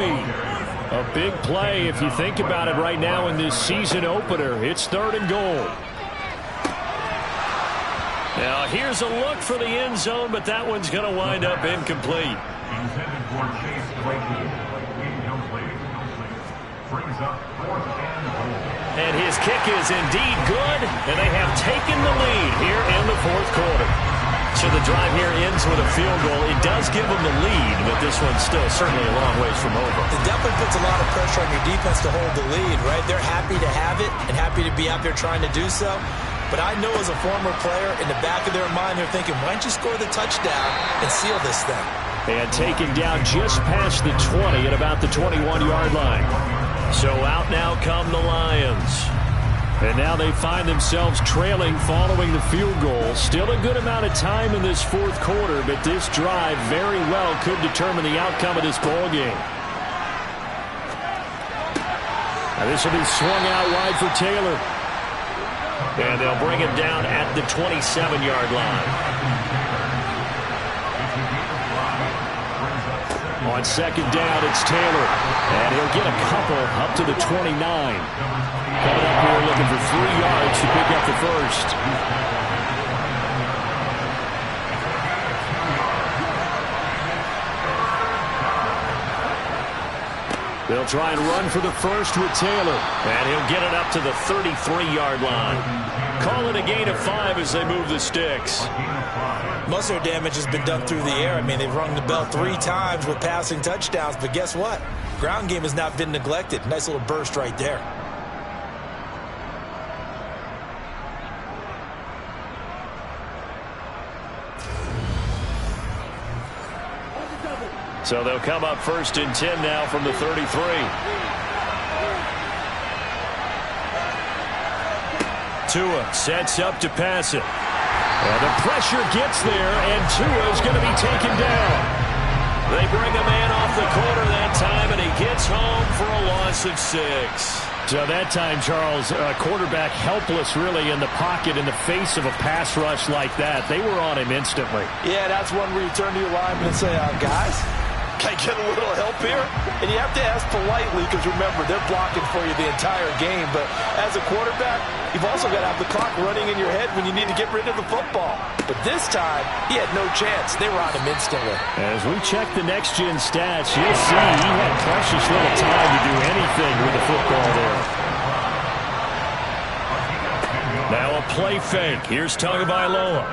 A big play if you think about it right now in this season opener. It's 3rd and goal. Now here's a look for the end zone, but that one's going to wind up incomplete. Intended for Chase Claypool. Incomplete. Brings up 4th and goal. And his kick is indeed good, and they have taken the lead here in the 4th quarter. So the drive here ends with a field goal. It does give them the lead, but this one's still certainly a long ways from over. It definitely puts a lot of pressure on your defense to hold the lead, right? They're happy to have it and happy to be out there trying to do so. But I know as a former player, in the back of their mind, they're thinking, why don't you score the touchdown and seal this thing? And taken down just past the 20 at about the 21-yard line. So out now come the Lions. And now they find themselves trailing following the field goal. Still a good amount of time in this 4th quarter, but this drive very well could determine the outcome of this ball game. Now this will be swung out wide for Taylor. And they'll bring him down at the 27-yard line. On 2nd down, it's Taylor. And he'll get a couple up to the 29. Coming up here looking for 3 yards to pick up the 1st. They'll try and run for the 1st with Taylor. And he'll get it up to the 33-yard line. Call it a gain of 5 as they move the sticks. Most of their damage has been done through the air. I mean, they've rung the bell 3 times with passing touchdowns. But guess what? Ground game has not been neglected. Nice little burst right there. So they'll come up 1st and 10 now from the 33. Tua sets up to pass it. And the pressure gets there, and Tua's going to be taken down. They bring a man off the corner that time, and he gets home for a loss of 6. So that time, Charles, quarterback helpless really in the pocket in the face of a pass rush like that. They were on him instantly. Yeah, that's one where you turn to your lineman and say, guys, can I get a little help here? And you have to ask politely because, remember, they're blocking for you the entire game. But as a quarterback, you've also got to have the clock running in your head when you need to get rid of the football. But this time, he had no chance. They were on him instantly. As we check the next-gen stats, you'll see he had precious little time to do anything with the football there. Now a play fake. Here's Tagovailoa.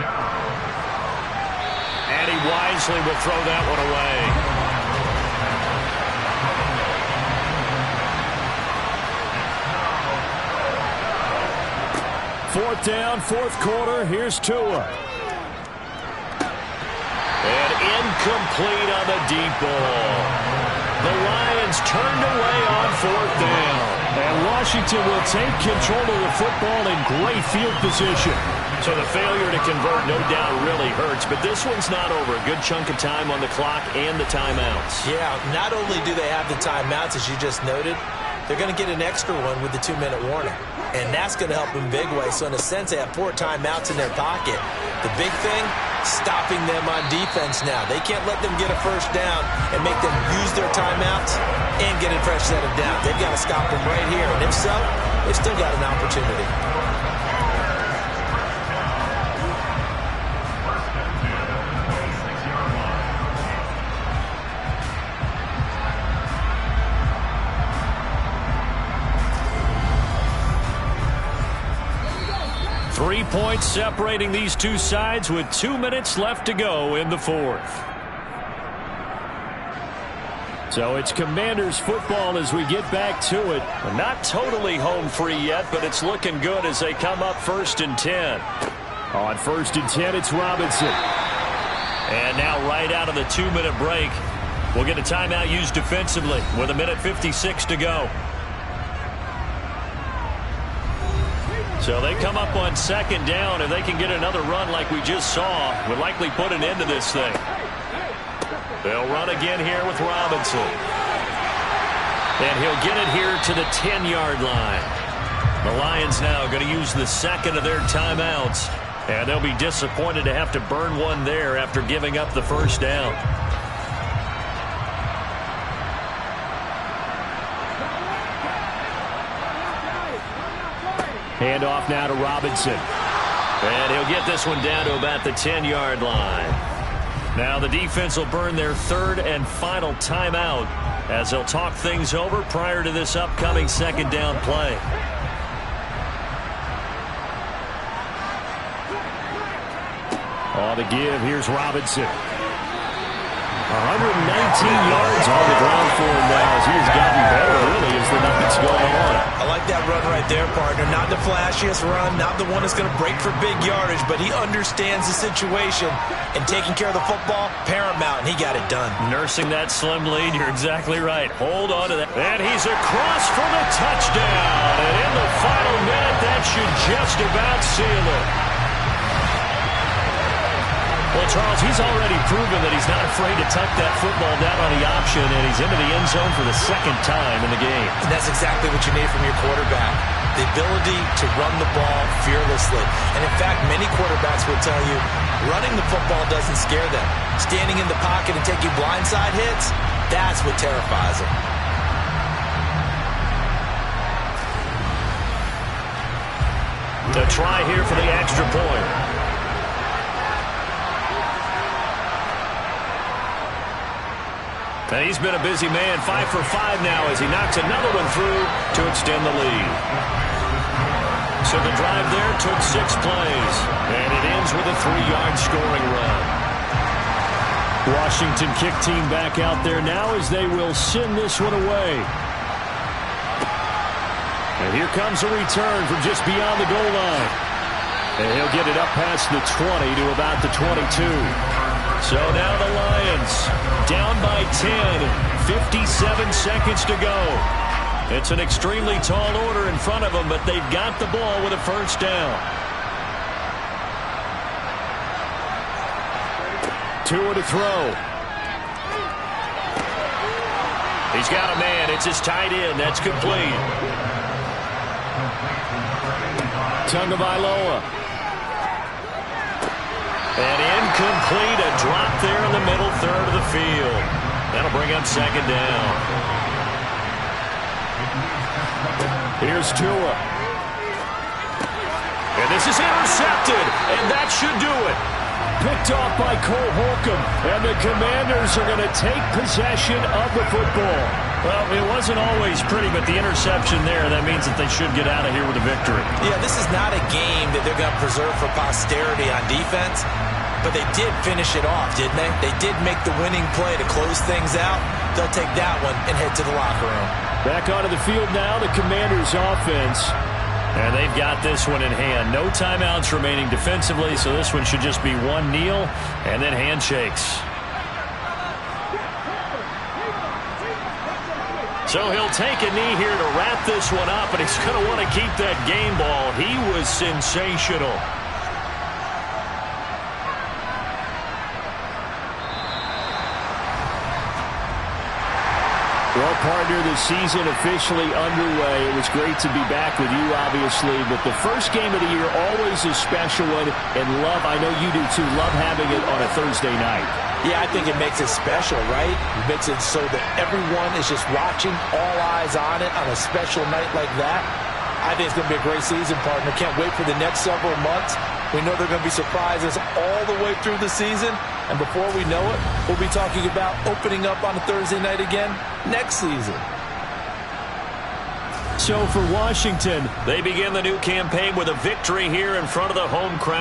And he wisely will throw that one away. 4th down, 4th quarter. Here's Tua. And incomplete on the deep ball. The Lions turned away on 4th down. And Washington will take control of the football in great field position. So the failure to convert no doubt really hurts, but this one's not over. A good chunk of time on the clock and the timeouts. Yeah, not only do they have the timeouts, as you just noted, they're going to get an extra one with the 2-minute warning. And that's going to help them big way. So in a sense, they have 4 timeouts in their pocket. The big thing, stopping them on defense now. They can't let them get a first down and make them use their timeouts and get a fresh set of downs. They've got to stop them right here. And if so, they've still got an opportunity. 3 points separating these two sides with 2 minutes left to go in the 4th. So it's Commanders football as we get back to it. Not totally home free yet, but it's looking good as they come up 1st and 10. On 1st and 10, it's Robinson. And now right out of the 2-minute break, we'll get a timeout used defensively with 1:56 to go. So they come up on 2nd down. If they can get another run like we just saw, would likely put an end to this thing. They'll run again here with Robinson. And he'll get it here to the 10-yard line. The Lions now going to use the 2nd of their timeouts. And they'll be disappointed to have to burn one there after giving up the 1st down. Hand off now to Robinson. And he'll get this one down to about the 10-yard line. Now the defense will burn their 3rd and final timeout as they'll talk things over prior to this upcoming 2nd down play. On the give, here's Robinson. 119 yards on the ground for him now as he's gotten better really as the nothing's going on. I like that run right there, partner. Not the flashiest run, not the one that's going to break for big yardage, but he understands the situation, and taking care of the football, paramount, and he got it done. Nursing that slim lead, you're exactly right. Hold on to that. And he's across for the touchdown. And in the final minute, that should just about seal it. Well, Charles, he's already proven that he's not afraid to tuck that football down on the option, and he's into the end zone for the 2nd time in the game. And that's exactly what you need from your quarterback, the ability to run the ball fearlessly. And, in fact, many quarterbacks will tell you running the football doesn't scare them. Standing in the pocket and taking blindside hits, that's what terrifies them. A try here for the extra point. And he's been a busy man, 5 for 5 now as he knocks another one through to extend the lead. So the drive there took 6 plays, and it ends with a 3-yard scoring run. Washington kick team back out there now as they will send this one away. And here comes a return from just beyond the goal line. And he'll get it up past the 20 to about the 22. So now the Lions down by 10, 57 seconds to go. It's an extremely tall order in front of them, but they've got the ball with a 1st down. Tua to throw. He's got a man. It's his tight end. That's complete. Tagovailoa. And incomplete, a drop there in the middle 3rd of the field. That'll bring up 2nd down. Here's Tua. And this is intercepted, and that should do it. Picked off by Cole Holcomb, and the Commanders are going to take possession of the football. Well, it wasn't always pretty, but the interception there, that means that they should get out of here with a victory. Yeah, this is not a game that they're going to preserve for posterity on defense, but they did finish it off, didn't they? They did make the winning play to close things out. They'll take that one and head to the locker room. Back onto the field now, the Commanders' offense. And they've got this one in hand. No timeouts remaining defensively, so this one should just be one kneel and then handshakes. So he'll take a knee here to wrap this one up, and he's going to want to keep that game ball. He was sensational. Well, partner, the season officially underway. It was great to be back with you, obviously, but the first game of the year always a special one, and I know you do too, love having it on a Thursday night. Yeah, I think it makes it special, right? It makes it so that everyone is just watching, all eyes on it on a special night like that. I think it's going to be a great season, partner. Can't wait for the next several months. We know there are going to be surprises all the way through the season. And before we know it, we'll be talking about opening up on a Thursday night again next season. So for Washington, they begin the new campaign with a victory here in front of the home crowd.